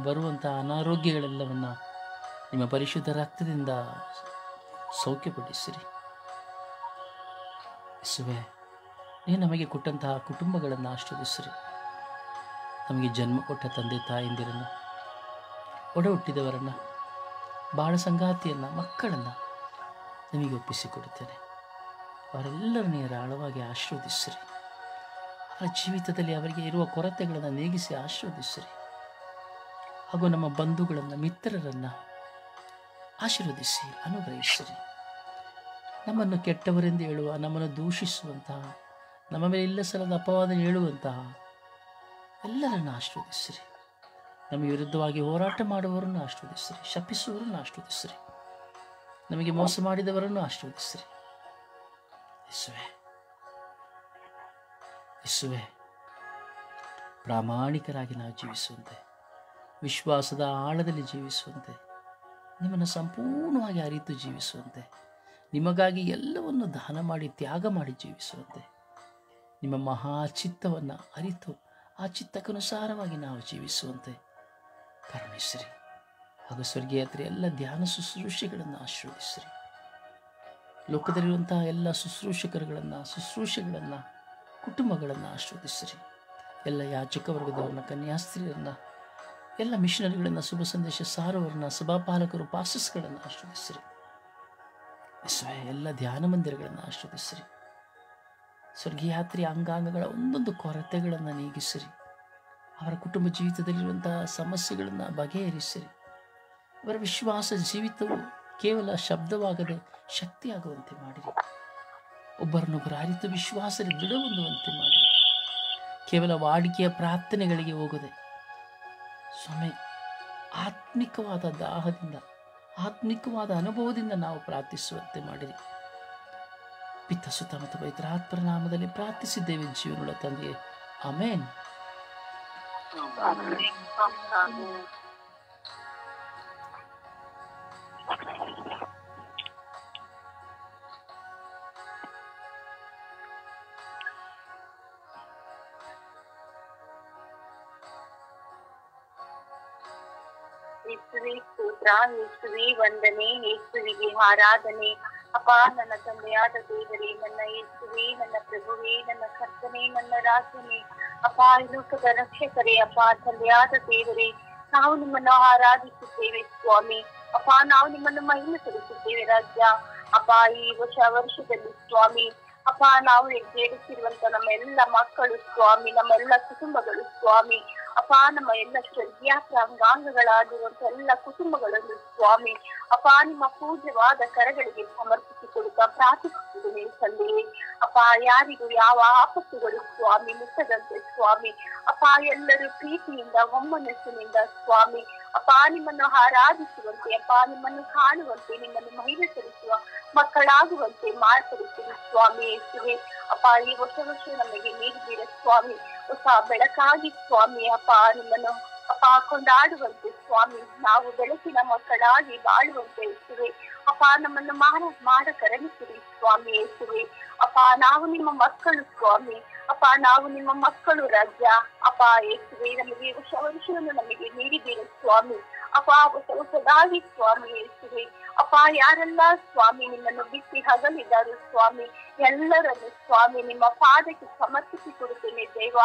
ಬರುವಂತಹ ಅನಾರೋಗ್ಯಗಳೆಲ್ಲವನ್ನು ನಿಮ್ಮ ಪರಿಶುದ್ಧ ರಕ್ತದಿಂದ ಸೌಖ್ಯಪಡಿಸಿರಿ ಯೇಸುವೇ. ನೀವು ನಮಗೆ ಕೊಟ್ಟಂತಹ ಕುಟುಂಬಗಳನ್ನು ಆಶೀರ್ವದಿಸಿರಿ. ನಮಗೆ ಜನ್ಮ ಕೊಟ್ಟ ತಂದೆ ತಾಯಂದಿರನ್ನು, ಒಡ ಹುಟ್ಟಿದವರನ್ನು, ಬಾಳ ಸಂಗಾತಿಯನ್ನು, ಮಕ್ಕಳನ್ನು ನಿಮಗೆ ಒಪ್ಪಿಸಿಕೊಡುತ್ತೇನೆ. ಅವರೆಲ್ಲರನ್ನು ಆಳವಾಗಿ ಆಶೀರ್ವದಿಸಿರಿ. ಅವರ ಜೀವಿತದಲ್ಲಿ ಅವರಿಗೆ ಇರುವ ಕೊರತೆಗಳನ್ನು ನೀಗಿಸಿ ಆಶೀರ್ವದಿಸಿರಿ. ಹಾಗೂ ನಮ್ಮ ಬಂಧುಗಳನ್ನು, ಮಿತ್ರರನ್ನು ಆಶೀರ್ವದಿಸಿ ಅನುಗ್ರಹಿಸಿರಿ. ನಮ್ಮನ್ನು ಕೆಟ್ಟವರೆಂದು ಹೇಳುವ, ನಮ್ಮನ್ನು ದೂಷಿಸುವಂತಹ, ನಮ್ಮ ಮೇಲೆ ಇಲ್ಲ ಸಲದ ಅಪವಾದ ಹೇಳುವಂತಹ ಎಲ್ಲರನ್ನು ಆಶೀರ್ವದಿಸಿರಿ. ನಮಗೆ ವಿರುದ್ಧವಾಗಿ ಹೋರಾಟ ಮಾಡುವವರನ್ನು ಆಶೀರ್ವದಿಸಿರಿ. ಶಪಿಸುವವರನ್ನು ಆಶೀರ್ವದಿಸಿರಿ. ನಮಗೆ ಮೋಸ ಮಾಡಿದವರನ್ನು ಆಶೀರ್ವದಿಸಿರಿ ಯೇಸುವೇ. ಯೇಸುವೇ, ಪ್ರಾಮಾಣಿಕರಾಗಿ ನಾವು ಜೀವಿಸುವಂತೆ, ವಿಶ್ವಾಸದ ಆಳದಲ್ಲಿ ಜೀವಿಸುವಂತೆ, ನಿಮ್ಮನ್ನು ಸಂಪೂರ್ಣವಾಗಿ ಅರಿತು ಜೀವಿಸುವಂತೆ, ನಿಮಗಾಗಿ ಎಲ್ಲವನ್ನು ದಾನ ಮಾಡಿ ತ್ಯಾಗ ಮಾಡಿ ಜೀವಿಸುವಂತೆ, ನಿಮ್ಮ ಮಹಾಚಿತ್ತವನ್ನು ಅರಿತು ಆ ಚಿತ್ತಕ್ಕನುಸಾರವಾಗಿ ನಾವು ಜೀವಿಸುವಂತೆ ಕರುಣಿಸಿರಿ. ಹಾಗೂ ಸ್ವರ್ಗಯಾತ್ರೆ ಎಲ್ಲ ಧ್ಯಾನ ಶುಶ್ರೂಷೆಗಳನ್ನು ಆಶೀರ್ವದಿಸಿರಿ. ಲೋಕದಲ್ಲಿರುವಂತಹ ಎಲ್ಲ ಶುಶ್ರೂಷೆಗಳನ್ನು ಕುಟುಂಬಗಳನ್ನು ಆಶೀರ್ವದಿಸಿರಿ. ಎಲ್ಲ ಯಾಜಕ ವರ್ಗದವರನ್ನ, ಕನ್ಯಾಸ್ತ್ರೀಯರನ್ನು, ಎಲ್ಲ ಮಿಷನರಿಗಳನ್ನು, ಶುಭ ಸಂದೇಶ ಸಾರುವವರನ್ನ, ಸಭಾಪಾಲಕರು, ಪಾಸ್ಟರ್ಸ್ಗಳನ್ನು ಆಶೀರ್ವದಿಸಿರಿ ಯೇಸುವೇ. ಎಲ್ಲ ಧ್ಯಾನ ಮಂದಿರಗಳನ್ನು ಆಶೀರ್ವದಿಸಿರಿ. ಸ್ವರ್ಗಯಾತ್ರೆಯ ಅಂಗಾಂಗಗಳ ಒಂದೊಂದು ಕೊರತೆಗಳನ್ನು ನೀಗಿಸಿರಿ. ಅವರ ಕುಟುಂಬ ಜೀವಿತದಲ್ಲಿರುವಂತಹ ಸಮಸ್ಯೆಗಳನ್ನು ಬಗೆಹರಿಸಿರಿ. ಅವರ ವಿಶ್ವಾಸ ಜೀವಿತವು ಕೇವಲ ಶಬ್ದವಾಗದೆ ಶಕ್ತಿಯಾಗುವಂತೆ ಮಾಡಿರಿ. ಒಬ್ಬರನ್ನೊಬ್ಬರು ಅರಿತು ವಿಶ್ವಾಸದಲ್ಲಿ ದೃಢ ಹೊಂದುವಂತೆ ಮಾಡಿರಿ. ಕೇವಲ ವಾಡಿಕೆಯ ಪ್ರಾರ್ಥನೆಗಳಿಗೆ ಹೋಗದೆ ಸ್ವಾಮಿ, ಆತ್ಮಿಕವಾದ ದಾಹದಿಂದ, ಆತ್ಮಿಕವಾದ ಅನುಭವದಿಂದ ನಾವು ಪ್ರಾರ್ಥಿಸುವಂತೆ ಮಾಡಿರಿ. ಪಿತ, ಸುತ ಮತ್ತು ಪವಿತ್ರಾತ್ಮರ ನಾಮದಲ್ಲಿ ಪ್ರಾರ್ಥಿಸಿದ್ದೇವೆ ಜೀವನಗಳ ತಂದೆಯೇ, ಆಮೇನ್. ಯೇಸುವೆ ಸ್ತೋತ್ರ, ಯೇಸುವೆ ವಂದನೆ, ಯೇಸುವಿಗೆ ಆರಾಧನೆ. ಅಪ್ಪ, ನನ್ನ ತಂದೆಯಾದ ದೇವರೇ, ನನ್ನ ಯೇಸುವೆ, ನನ್ನ ಪ್ರಭುವೇ, ನನ್ನ ಕರ್ತನೆ, ನನ್ನ ರಾಜನೇ, ಅಪ್ಪ, ಈ ಲೋಕದ ರಕ್ಷಕರೇ, ಅಪ್ಪ ತಂದೆಯಾದ ದೇವರೇ, ನಾವು ನಿಮ್ಮನ್ನು ಆರಾಧಿಸುತ್ತೇವೆ ಸ್ವಾಮಿ. ಅಪ್ಪ, ನಾವು ನಿಮ್ಮನ್ನು ಮಹಿಮೆ ಸಲ್ಲಿಸುತ್ತೇವೆ ರಾಜ್ಯ. ಅಪ್ಪ, ಈ ಹೊಸ ವರ್ಷದಲ್ಲಿ ಸ್ವಾಮಿ, ಅಪ್ಪ, ನಾವು ಹೆಜ್ಜೆಯಿಡುತ್ತಿರುವಂತ ನಮ್ಮ ಎಲ್ಲ ಮಕ್ಕಳು ಸ್ವಾಮಿ, ನಮ್ಮೆಲ್ಲ ಕುಟುಂಬಗಳು ಸ್ವಾಮಿ, ಅಪ್ಪ, ನಮ್ಮ ಎಲ್ಲ ಸ್ವರ್ಗಯಾತ್ರ ಅಂಗಾಂಗಗಳಾಗಿರುವಂತ ಎಲ್ಲ ಕುಟುಂಬಗಳನ್ನು ಸ್ವಾಮಿ, ಅಪ್ಪ, ನಿಮ್ಮ ಪೂಜ್ಯವಾದ ಕರಗಳಿಗೆ ಸಮರ್ಪಿಸಿಕೊಡುತ್ತಾ ಪ್ರಾರ್ಥಿಸುತ್ತಿದ್ದೇನೆ ತಂದೆಯೇ. ಅಪ್ಪ, ಯಾರಿಗೂ ಯಾವ ಆಪತ್ತುಗಳು ಸ್ವಾಮಿ ಮುಟ್ಟದಂತೆ ಸ್ವಾಮಿ, ಅಪ್ಪ, ಎಲ್ಲರೂ ಪ್ರೀತಿಯಿಂದ ಒಮ್ಮನಸ್ಸಿನಿಂದ ಸ್ವಾಮಿ, ಅಪ್ಪ, ನಿಮ್ಮನ್ನು ಆರಾಧಿಸುವಂತೆ, ಅಪ್ಪ, ನಿಮ್ಮನ್ನು ಕಾಣುವಂತೆ, ನಿಮ್ಮನ್ನು ಮಹಿಮೆ ಸಲ್ಲಿಸುವ ಮಕ್ಕಳಾಗುವಂತೆ ಮಾರ್ಪಡಿಸಿರಿ ಸ್ವಾಮಿ ಯೇಸುವೆ. ಅಪ್ಪ, ಈ ಹೊಸ ವರ್ಷ ನಮಗೆ ನೀಡಿದ್ದೀರ ಸ್ವಾಮಿ, ಹೊಸ ಬೆಳಕಾಗಿ ಸ್ವಾಮಿ, ಅಪ್ಪ, ನಿಮ್ಮನ್ನು ಅಪ್ಪ ಕೊಂಡಾಡುವಂತೆ ಸ್ವಾಮಿ, ನಾವು ಬೆಳಕಿನ ಮಕ್ಕಳಾಗಿ ಬಾಳುವಂತೆ ಯೇಸುವೆ. ಅಪ್ಪ ನಮ್ಮನ್ನು ಮಾಡ ಕರುಣಿಸಿರಿ ಸ್ವಾಮಿ ಯೇಸುವೆ. ಅಪ್ಪ ನಾವು ನಿಮ್ಮ ಮಕ್ಕಳು ಸ್ವಾಮಿ. ಅಪ್ಪ ನಾವು ನಿಮ್ಮ ಮಕ್ಕಳು ರಾಜ. ಅಪ್ಪ ಯೇಸುವೆ, ನಮಗೆ ವರ್ಷವನ್ನು ನಮಗೆ ನೀಡಿದ್ದೀರಿ ಸ್ವಾಮಿ. ಅಪ್ಪ ಹೊಸದಾಗಿ ಸ್ವಾಮಿ ಯೇಸುವೆ. ಅಪ್ಪ ಯಾರೆಲ್ಲ ಸ್ವಾಮಿ ನಿಮ್ಮನ್ನು ಬಿಟ್ಟು ಹಗಲಿದ್ದಾರೆ ಸ್ವಾಮಿ, ಎಲ್ಲರನ್ನು ಸ್ವಾಮಿ ನಿಮ್ಮ ಪಾದಕ್ಕೆ ಸಮರ್ಪಿಸಿ ಕೊಡುತ್ತೇನೆ ದೇವ.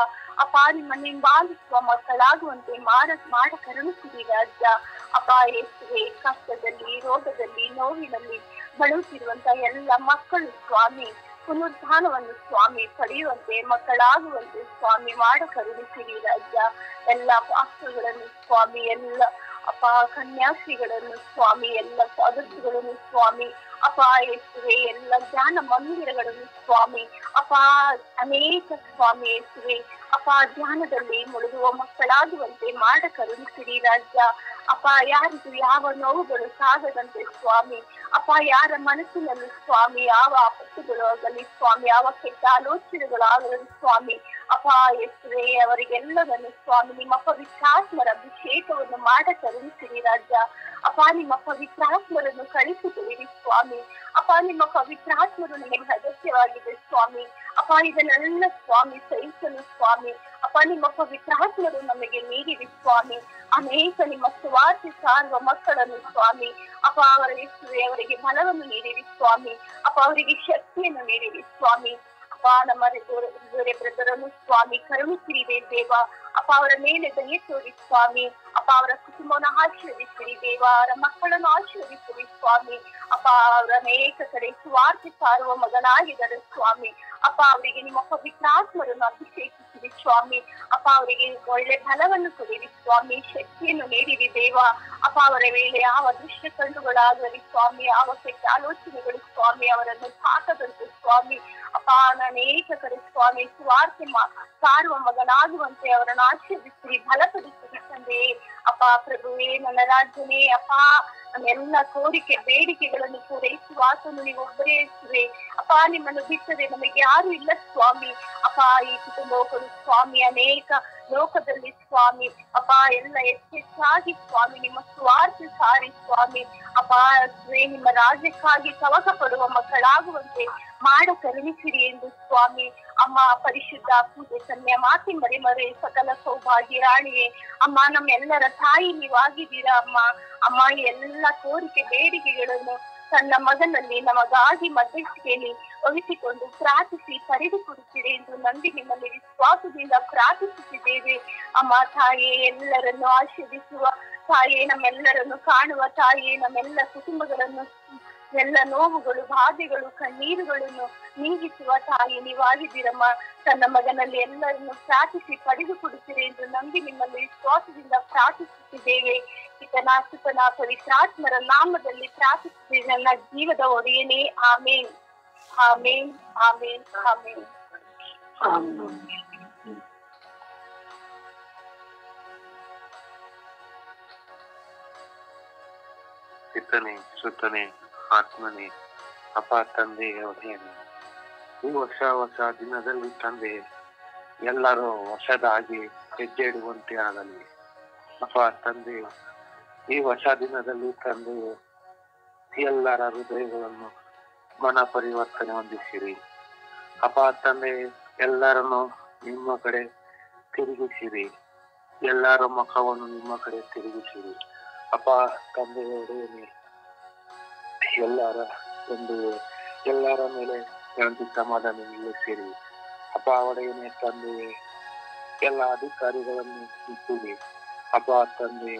ಅಪ್ಪ ನಿಮ್ಮನ್ನು ಹಿಂಬಾಲಿಸುವ ಮಕ್ಕಳಾಗುವಂತೆ ಮಾಡ ಕರುಣಿಸಿರಿ ರಾಜ. ಅಪ್ಪ ಯೇಸುವೆ, ಕಷ್ಟದಲ್ಲಿ, ರೋಗದಲ್ಲಿ, ನೋವಿನಲ್ಲಿ ಬಳಲುತ್ತಿರುವಂತ ಎಲ್ಲ ಮಕ್ಕಳು ಸ್ವಾಮಿ ಪುನರುತ್ಥಾನವನ್ನು ಸ್ವಾಮಿ ಪಡೆಯುವಂತೆ ಮಕ್ಕಳಾಗುವಂತೆ ಸ್ವಾಮಿ ಮಾಡ ಕರುಣಿಸಿರಿ ರಾಜ. ಎಲ್ಲ ಪಾಸ್ಟರ್ಗಳನ್ನು ಸ್ವಾಮಿ, ಎಲ್ಲ ಅಪ್ಪ ಕನ್ಯಾಶ್ರೀಗಳನ್ನು ಸ್ವಾಮಿ, ಎಲ್ಲ ಸದಸ್ಯಗಳನ್ನು ಸ್ವಾಮಿ, ಅಪ್ಪ ಯೇಸುವೆ, ಎಲ್ಲ ಧ್ಯಾನ ಮಂದಿರಗಳನ್ನು ಸ್ವಾಮಿ, ಅಪ್ಪ ಅನೇಕ ಸ್ವಾಮಿ ಯೇಸುವೆ, ಅಪ್ಪ ಧ್ಯಾನದಲ್ಲಿ ಮುಳುಗುವ ಮಕ್ಕಳಾಗುವಂತೆ ಮಾಡ ಕರುಣಿಸಿರಿ ರಾಜ್ಯ. ಅಪ್ಪ ಯಾರಿಗೂ ಯಾವ ನೋವುಗಳು ಸಾಗದಂತೆ ಸ್ವಾಮಿ, ಅಪ್ಪ ಯಾರ ಮನಸ್ಸಿನಲ್ಲಿ ಸ್ವಾಮಿ ಯಾವ ಆಪತ್ತುಗಳು ಆಗಲಿ ಸ್ವಾಮಿ, ಯಾವ ಕೆಟ್ಟ ಆಲೋಚನೆಗಳು ಆಗಲಿ ಸ್ವಾಮಿ, ಅಪ್ಪ ಯೇಸುವೆ, ಅವರಿಗೆಲ್ಲವನ್ನು ಸ್ವಾಮಿ ನಿಮ್ಮ ಪವಿತ್ರಾತ್ಮರ ಅಭಿಷೇಕವನ್ನು ಮಾಡ ಕರುಣಿಸಿರಿ ರಾಜ್ಯ. ಅಪ್ಪ ನಿಮ್ಮ ಪವಿತ್ರಾತ್ಮರನ್ನು ಕಳಿಸಿಕೊಳ್ಳಿರಿ ಸ್ವಾಮಿ. ಅಪ್ಪ ನಿಮ್ಮ ಪವಿತ್ರಾತ್ಮರು ನಮಗೆ ಅಗತ್ಯವಾಗಿದೆ ಸ್ವಾಮಿ. ಅಪ್ಪ ಇದನ್ನೆಲ್ಲ ಸ್ವಾಮಿ ಸಹಿಸಲು ಸ್ವಾಮಿ, ಅಪ್ಪ ನಿಮ್ಮ ಪವಿತ್ರಾತ್ಮರು ನಮಗೆ ನೀಡಿರಿ ಸ್ವಾಮಿ. ಅನೇಕ ನಿಮ್ಮ ಸುವಾರ್ತೆ ಸಾರುವ ಮಕ್ಕಳನ್ನು ಸ್ವಾಮಿ, ಅಪ್ಪ ಅವರ ಯೇಸುವೆ, ಅವರಿಗೆ ಬಲವನ್ನು ನೀಡಿರಿ ಸ್ವಾಮಿ. ಅಪ್ಪ ಅವರಿಗೆ ಶಕ್ತಿಯನ್ನು ನೀಡಿರಿ ಸ್ವಾಮಿ. ಅಪ್ಪ ನಮ್ಮ ಬ್ರದರನ್ನು ಸ್ವಾಮಿ ಕರುಣಿಸಿರಿ ದೇವ. ಅಪ್ಪ ಅವರ ಮೇಲೆ ದಯೆ ತೋರಿ ಸ್ವಾಮಿ. ಅಪ್ಪ ಅವರ ಕುಟುಂಬವನ್ನು ಆಶೀರ್ವದಿಸಿರಿ ದೇವ. ಅವರ ಮಕ್ಕಳನ್ನು ಆಶೀರ್ವದಿಸಿರಿ ಸ್ವಾಮಿ. ಅಪ್ಪ ಅವರ ಅನೇಕ ಕಡೆ ಸುವಾರ್ತೆ ಸಾರುವ ಮಗನಾಗಿದ್ದಾರೆ ಸ್ವಾಮಿ. ಅಪ್ಪ ಅವರಿಗೆ ನಿಮ್ಮ ಪವಿತ್ರಾತ್ಮರನ್ನು ಅಭಿಷೇಕಿಸಿರಿ ಸ್ವಾಮಿ. ಅಪ್ಪ ಅವರಿಗೆ ಒಳ್ಳೆ ಬಲವನ್ನು ಕೊಡಿರಿ ಸ್ವಾಮಿ, ಶಕ್ತಿಯನ್ನು ನೀಡಿರಿ ದೇವ. ಅಪ್ಪ ಅವರ ಮೇಲೆ ಯಾವ ದೃಶ್ಯ ಕಣ್ಣುಗಳಾಗಲಿ ಸ್ವಾಮಿ, ಯಾವ ಕೆಟ್ಟ ಆಲೋಚನೆಗಳು ಸ್ವಾಮಿ ಅವರನ್ನು ಸಾಕದಂತೆ ಸ್ವಾಮಿ. ಅಪ್ಪ ಅನೇಕ ಕಡೆ ಸ್ವಾಮಿ ಸುವಾರ್ತೆ ಸಾರುವ ಮಗನಾಗುವಂತೆ ಅವರನ್ನು ಆಶೀರ್ವಿಸಿರಿ, ಬಲಪಡಿಸಿರಿ ತಂದೆ. ಅಪ್ಪ ಪ್ರಭುವೇ, ನನ್ನ ರಾಜ್ಯನೇ, ಅಪ್ಪ ನಮ್ಮೆಲ್ಲ ಕೋರಿಕೆ ಬೇಡಿಕೆಗಳನ್ನು ಪೂರೈಸುವ ಆತನು ನೀವು ಒಬ್ಬರೇ ಇರುತ್ತವೆ. ಅಪ್ಪ ನಿಮ್ಮನ್ನು ಬಿಟ್ಟರೆ ನಮಗೆ ಯಾರು ಇಲ್ಲ ಸ್ವಾಮಿ. ಅಪ್ಪ ಈ ಕುಟುಂಬಗಳು ಸ್ವಾಮಿ ಅನೇಕ ಲೋಕದಲ್ಲಿ ಸ್ವಾಮಿ, ಅಪ್ಪ ಎಲ್ಲ ಹೆಚ್ಚೆಚ್ಚಾಗಿ ಸ್ವಾಮಿ ನಿಮ್ಮ ಸ್ವಾರ್ಥ ಸಾರಿ ಸ್ವಾಮಿ. ಅಪ್ಪ ನಿಮ್ಮ ರಾಜ್ಯಕ್ಕಾಗಿ ತವಕ ಪಡುವ ಮಕ್ಕಳಾಗುವಂತೆ ಮಾಡ ಕರುಣಿಸಿರಿ ಎಂದು ಸ್ವಾಮಿ. ಅಮ್ಮ ಪರಿಶುದ್ಧ ಪೂಜೆ ಕನ್ಯಾ ಮಾತೆ ಮರೆ ಸಕಲ ಸೌಭಾಗ್ಯ ರಾಣಿಯೇ, ಅಮ್ಮ ನಮ್ಮೆಲ್ಲರ ತಾಯಿ ನೀವಾಗಿದ್ದೀರಾ ಅಮ್ಮ. ಅಮ್ಮ ಎಲ್ಲ ಕೋರಿಕೆ ಬೇಡಿಕೆಗಳನ್ನು ತನ್ನ ಮಗನಲ್ಲಿ ನಮಗಾಗಿ ಮಧ್ಯಸ್ಥಿಕೆಯಲ್ಲಿ ವಹಿಸಿಕೊಂಡು ಪ್ರಾರ್ಥಿಸಿ ಪಡೆದುಕೊಡುತ್ತೀರಿ ಎಂದು ನಂಬಿ ನಿಮ್ಮಲ್ಲಿ ವಿಶ್ವಾಸದಿಂದ ಪ್ರಾರ್ಥಿಸುತ್ತಿದ್ದೇವೆ. ಅಮ್ಮ ತಾಯಿಯೇ, ಎಲ್ಲರನ್ನು ಆಶೀರ್ವಿಸುವ ತಾಯಿಯೇ, ನಮ್ಮೆಲ್ಲರನ್ನು ಕಾಣುವ ತಾಯಿಯೇ, ನಮ್ಮೆಲ್ಲ ಕುಟುಂಬಗಳನ್ನು ಎಲ್ಲ ನೋವುಗಳು, ಬಾಧೆಗಳು, ಕಣ್ಣೀರುಗಳನ್ನು ನೀಗಿಸುವ ತಾಯಿ ನೀವಾಗಿದ್ದೀರಮ್ಮ. ತನ್ನ ಮಗನಲ್ಲಿ ಎಲ್ಲರನ್ನು ಪ್ರಾರ್ಥಿಸಿ ಪಡೆದುಕೊಡುತ್ತೀರಿ ಎಂದು ನಂಬಿ ನಿಮ್ಮಲ್ಲಿ ವಿಶ್ವಾಸದಿಂದ ಪ್ರಾರ್ಥಿಸುತ್ತಿದ್ದೇವೆ. ಪಿತನ ಸುತನ ಪವಿತ್ರಾತ್ಮರ ನಾಮದಲ್ಲಿ ಪ್ರಾರ್ಥಿಸುತ್ತೇವೆ ನನ್ನ ಜೀವದ ಒಡೆಯನೇ. ಆಮೇನ್, ಆಮೇನ್, ಆಮೇನ್, ಆಮೇನ್. ಪಿತನೇ, ಸುತನೇ, ಆತ್ಮನೇ, ಅಪ್ಪ ತಂದೆ ಒಡೆಯನೇ, ಈ ಹೊಸ ದಿನದಲ್ಲಿ ತಂದೆ ಎಲ್ಲರೂ ಹೊಸದಾಗಿ ಹೆಜ್ಜೆ ಇಡುವಂತೆ ಆಗಲಿ. ಅಪ್ಪ ತಂದೆ, ಈ ಹೊಸ ದಿನದಲ್ಲಿ ತಂದೆ ಎಲ್ಲರ ಹೃದಯಗಳನ್ನು ಮನ ಪರಿವರ್ತನೆ ಹೊಂದಿಸಿರಿ. ಅಪ್ಪ ತಂದೆ, ಎಲ್ಲರನ್ನು ನಿಮ್ಮ ಕಡೆ ತಿರುಗಿಸಿರಿ, ಎಲ್ಲರ ಮುಖವನ್ನು ನಿಮ್ಮ ಕಡೆ ತಿರುಗಿಸಿರಿ. ಅಪ್ಪ ತಂದೆ ಒಡೆಯನೇ, ಎಲ್ಲರ ಮೇಲೆ ಶಾಂತಿ ಸಮಾಧಾನ ನಿಲ್ಲಿಸಿರಿ. ಅಪ್ಪ ಒಡೆಯನೇ ತಂದೆ, ಎಲ್ಲ ಅಧಿಕಾರಿಗಳನ್ನು ಇಟ್ಟಿರಿ. ಅಪ್ಪ ತಂದೆ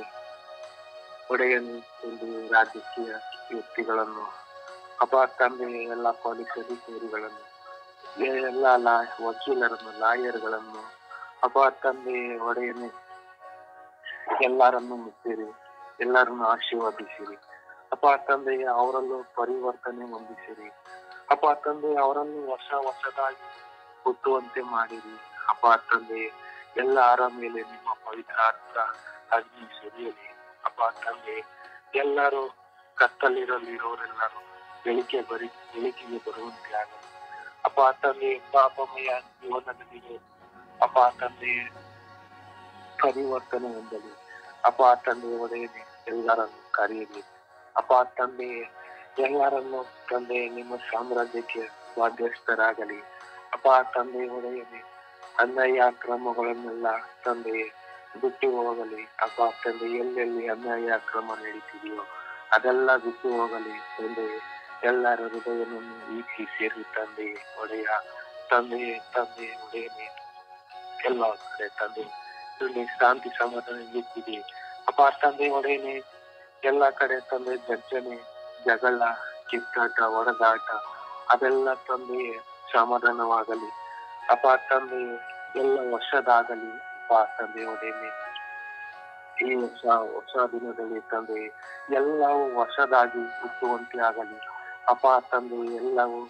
ಒಡೆಯನು ಒಂದು ರಾಜಕೀಯ ವ್ಯಕ್ತಿಗಳನ್ನು, ಅಪ್ಪ ತಂದೆ ಎಲ್ಲ ಪೊಲೀಸ್ ಅಧಿಕಾರಿಗಳನ್ನು, ಎಲ್ಲ ವಕೀಲರನ್ನು, ಲಾಯರ್ಗಳನ್ನು, ಅಪ್ಪ ತಂದೆ ಒಡೆಯನೇ ಎಲ್ಲರನ್ನು ಮುಟ್ಟಿರಿ, ಎಲ್ಲರನ್ನು ಆಶೀರ್ವದಿಸಿರಿ. ಅಪ್ಪ ತಂದೆ ಅವರಲ್ಲೂ ಪರಿವರ್ತನೆ ಹೊಂದಿಸಿರಿ. ಅಪ್ಪ ತಂದೆ ಅವರನ್ನು ಹೊಸದಾಗಿ ಹುಟ್ಟುವಂತೆ ಮಾಡಿರಿ. ಅಪ್ಪ ತಂದೆ ಎಲ್ಲರ ಮೇಲೆ ನಿಮ್ಮ ಪವಿತ್ರಾತ್ಮ ಅಗ್ನಿ ಸುರಿಯಲಿ. ಅಪ್ಪ ತಂದೆ ಎಲ್ಲರೂ ಕತ್ತಲಿರಲಿರೋರೆಲ್ಲರೂ ಬೆಳಕಿಗೆ ಬರುವಂತೆ ಆಗಲಿ. ಅಪ್ಪ ತಂದೆ ಪಾಪಮಯ ಜೀವನದಲ್ಲಿ ಅಪ್ಪ ತಂದೆ ಪರಿವರ್ತನೆ ಹೊಂದಲಿ. ಅಪ್ಪ ತಂದೆ ಒಡೆಯನೆ ಎಲ್ಲರನ್ನು ಕರೆಯಲಿ. ಅಪ್ಪ ತಂದೆ ಎಲ್ಲರನ್ನು ತಂದೆ ನಿಮ್ಮ ಸಾಮ್ರಾಜ್ಯಕ್ಕೆ ಬಾಧ್ಯಸ್ಥರಾಗಲಿ. ಅಪ್ಪ ತಂದೆ ಒಡೆಯನೆ ಅನ್ಯಾಯ ಕ್ರಮಗಳನ್ನೆಲ್ಲ ತಂದೆ ಬಿಟ್ಟು ಹೋಗಲಿ. ಅಪ್ಪ ತಂದೆ ಎಲ್ಲೆಲ್ಲಿ ಅನ್ಯಾಯ ಕ್ರಮ ನಡೀತಿದೆಯೋ ಅದೆಲ್ಲ ಬಿಟ್ಟು ಹೋಗಲಿ ತಂದೆ. ಎಲ್ಲರ ಹೃದಯವನ್ನು ಈಚಿ ಸೇರಿ ತಂದೆ ಒಡೆಯ ತಂದೆ ಒಡೆಯನೆ ಎಲ್ಲ ಕಡೆ ತಂದೆ ಇಲ್ಲಿ ಶಾಂತಿ ಸಮಾಧಾನ ಇಟ್ಟಿದೆ. ಅಪ್ಪ ತಂದೆ ಒಡೆಯನೆ ಎಲ್ಲ ಕಡೆ ತಂದೆ ಗರ್ಜನೆ ಜಗಳ ಕಿತ್ತಾಟ ಹೊಡೆದಾಟ ಅದೆಲ್ಲ ತಂದೆ ಸಮಾಧಾನವಾಗಲಿ. ಅಪ್ಪ ತಂದೆ ಎಲ್ಲ ವರ್ಷದಾಗಲಿ. ಅಪ್ಪ ತಂದೆ ಒಡೆಯನೆ ಈ ಹೊಸ ದಿನದಲ್ಲಿ ತಂದೆ ಎಲ್ಲವೂ ಹೊಸದಾಗಿ ಹುಟ್ಟುವಂತೆ ಆಗಲಿ. ಅಪ್ಪ ತಂದೆ ಎಲ್ಲವೂ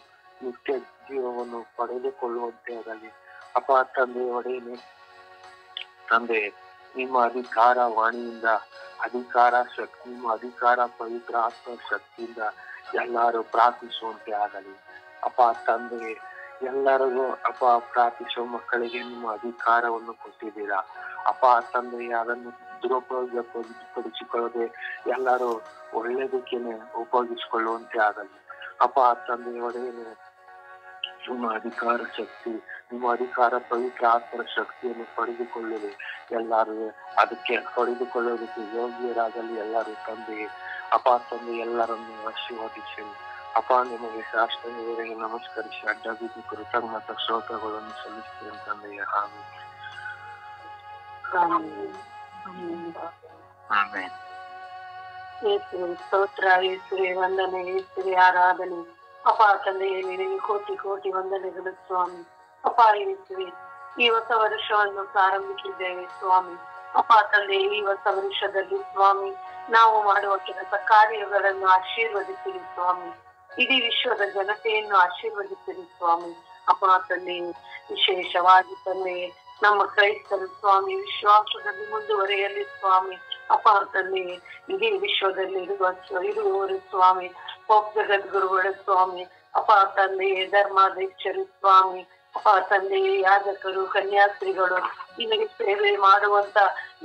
ನಿತ್ಯ ಜೀವವನ್ನು ಪಡೆದುಕೊಳ್ಳುವಂತೆ ಆಗಲಿ. ಅಪ್ಪ ತಂದೆ ಒಡೆಯನೆ ತಂದೆ ನಿಮ್ಮ ಅಧಿಕಾರ ವಾಣಿಯಿಂದ ಅಧಿಕಾರ ಶಕ್ತಿ ನಿಮ್ಮ ಅಧಿಕಾರ ಪವಿತ್ರ ಆತ್ಮ ಶಕ್ತಿಯಿಂದ ಎಲ್ಲರೂ ಪ್ರಾರ್ಥಿಸುವಂತೆ ಆಗಲಿ. ಅಪ್ಪ ತಂದೆ ಎಲ್ಲರಿಗೂ ಅಪ್ಪ ಪ್ರಾರ್ಥಿಸುವ ಮಕ್ಕಳಿಗೆ ನಿಮ್ಮ ಅಧಿಕಾರವನ್ನು ಕೊಟ್ಟಿದ್ದೀರಾ. ಅಪ್ಪ ತಂದೆ ಅದನ್ನು ದುರುಪಯೋಗಪಡಿಸಿಕೊಳ್ಳದೆ ಎಲ್ಲರೂ ಒಳ್ಳೆದಕ್ಕೇನೆ ಉಪಯೋಗಿಸಿಕೊಳ್ಳುವಂತೆ ಆಗಲಿ. ಅಪ್ಪ ತಂದೆ ಒಡೆಯನೆ ನಿಮ್ಮ ಅಧಿಕಾರ ಶಕ್ತಿ ನಿಮ್ಮ ಅಧಿಕಾರ ಪವಿತ್ರ ಆತ್ಮರ ಶಕ್ತಿಯನ್ನು ಪಡೆದುಕೊಳ್ಳಲಿ. ಎಲ್ಲರೂ ಅದಕ್ಕೆ ಪಡೆದುಕೊಳ್ಳೋದಕ್ಕೆ ಯೋಗ್ಯರಾಗಲಿ ಎಲ್ಲರೂ ತಂದೆ. ಅಪ್ಪ ತಂದೆ ಎಲ್ಲರನ್ನು ಆಶೀರ್ವದಿಸಲಿ. ಅಪ್ಪ ನಿಮಗೆ ಶಾಸ್ತ್ರಗಳಿಗೆ ನಮಸ್ಕರಿಸಿ ಅಡ್ಡ ಬಿದ್ದು ಕೃತಜ್ಞತಾ ಸ್ತೋತ್ರಗಳನ್ನು ಸಲ್ಲಿಸ್ತೇನೆ ತಂದೆಯ. ಆಮೆನ್. ಯೇಸುವೆ ಸ್ತೋತ್ರ, ಯೇಸುವೆ ವಂದನೆ, ಯೇಸುವೆ ಆರಾಧನೆ. ಅಪ್ಪ ತಂದೆಯೇ ನಿನಗೆ ಕೋಟಿ ಕೋಟಿ ವಂದನೆಗಳು ಸ್ವಾಮಿ. ಅಪ್ಪ ಯೇಸುವೆ ಈ ಹೊಸ ವರ್ಷವನ್ನು ಪ್ರಾರಂಭಿಸಿದ್ದೇವೆ ಸ್ವಾಮಿ. ಅಪ್ಪ ತಂದೆ ಈ ಹೊಸ ವರ್ಷದಲ್ಲಿ ಸ್ವಾಮಿ ನಾವು ಮಾಡುವ ಕೆಲಸ ಕಾರ್ಯಗಳನ್ನು ಆಶೀರ್ವದಿಸಿರಿ ಸ್ವಾಮಿ. ಇಡೀ ವಿಶ್ವದ ಜನತೆಯನ್ನು ಆಶೀರ್ವದಿಸಿರಿ ಸ್ವಾಮಿ. ಅಪ್ಪ ತಂದೆ ವಿಶೇಷವಾಗಿ ತಂದೆ ನಮ್ಮ ಕ್ರೈಸ್ತರು ಸ್ವಾಮಿ ವಿಶ್ವಾಸದಲ್ಲಿ ಮುಂದುವರೆಯಲಿ ಸ್ವಾಮಿ. ಅಪ್ಪ ತಂದೆ ಇಡೀ ವಿಶ್ವದಲ್ಲಿ ಇರುವವರು ಸ್ವಾಮಿ ಪೋಪ್ ಜಗದ್ಗುರುಗಳು ಸ್ವಾಮಿ. ಅಪ್ಪ ತಂದೆ ಧರ್ಮಾಧ್ಯಕ್ಷರು ಸ್ವಾಮಿ. ಅಪ್ಪ ತಂದೆ ಯಾಜಕರು ಕನ್ಯಾಸ್ತ್ರೀಗಳು ನಿನಗೆ ಸೇವೆ ಮಾಡುವಂತ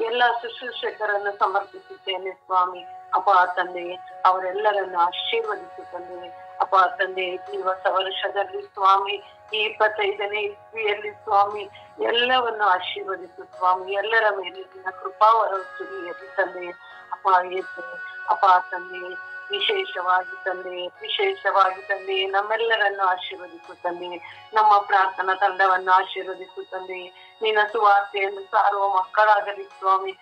ಎಲ್ಲಾ ಶುಶ್ರೂಷಕರನ್ನು ಸಮರ್ಪಿಸುತ್ತೇನೆ ಸ್ವಾಮಿ. ಅಪ್ಪ ತಂದೆ ಅವರೆಲ್ಲರನ್ನು ಆಶೀರ್ವದಿಸು ತಂದೆ. ಅಪ್ಪ ತಂದೆ ಈ ಹೊಸ ವರ್ಷದಲ್ಲಿ ಸ್ವಾಮಿ ಈ 25ನೇ ಇಸ್ವಿಯಲ್ಲಿ ಸ್ವಾಮಿ ಎಲ್ಲವನ್ನು ಆಶೀರ್ವದಿಸು ಸ್ವಾಮಿ. ಎಲ್ಲರ ಮೇಲೆ ನಿನ್ನ ಕೃಪಾವರ ಸುರಿಯಲಿ ತಂದೆ. ಅಪ್ಪ ಯೇಸುವೆ ಅಪ್ಪ ತಂದೆ ವಿಶೇಷವಾಗಿ ತಂದೆ ನಮ್ಮೆಲ್ಲರನ್ನು ಆಶೀರ್ವದಿಸು ತಂದೆ. ನಮ್ಮ ಪ್ರಾರ್ಥನಾ ತಂಡವನ್ನು ಆಶೀರ್ವದಿಸು ತಂದೆ. ನಿನ್ನ ಸುವಾರ್ತೆಯನ್ನು ಸಾರುವ ಮಕ್ಕಳಾಗಲಿ ಸ್ವಾಮಿ.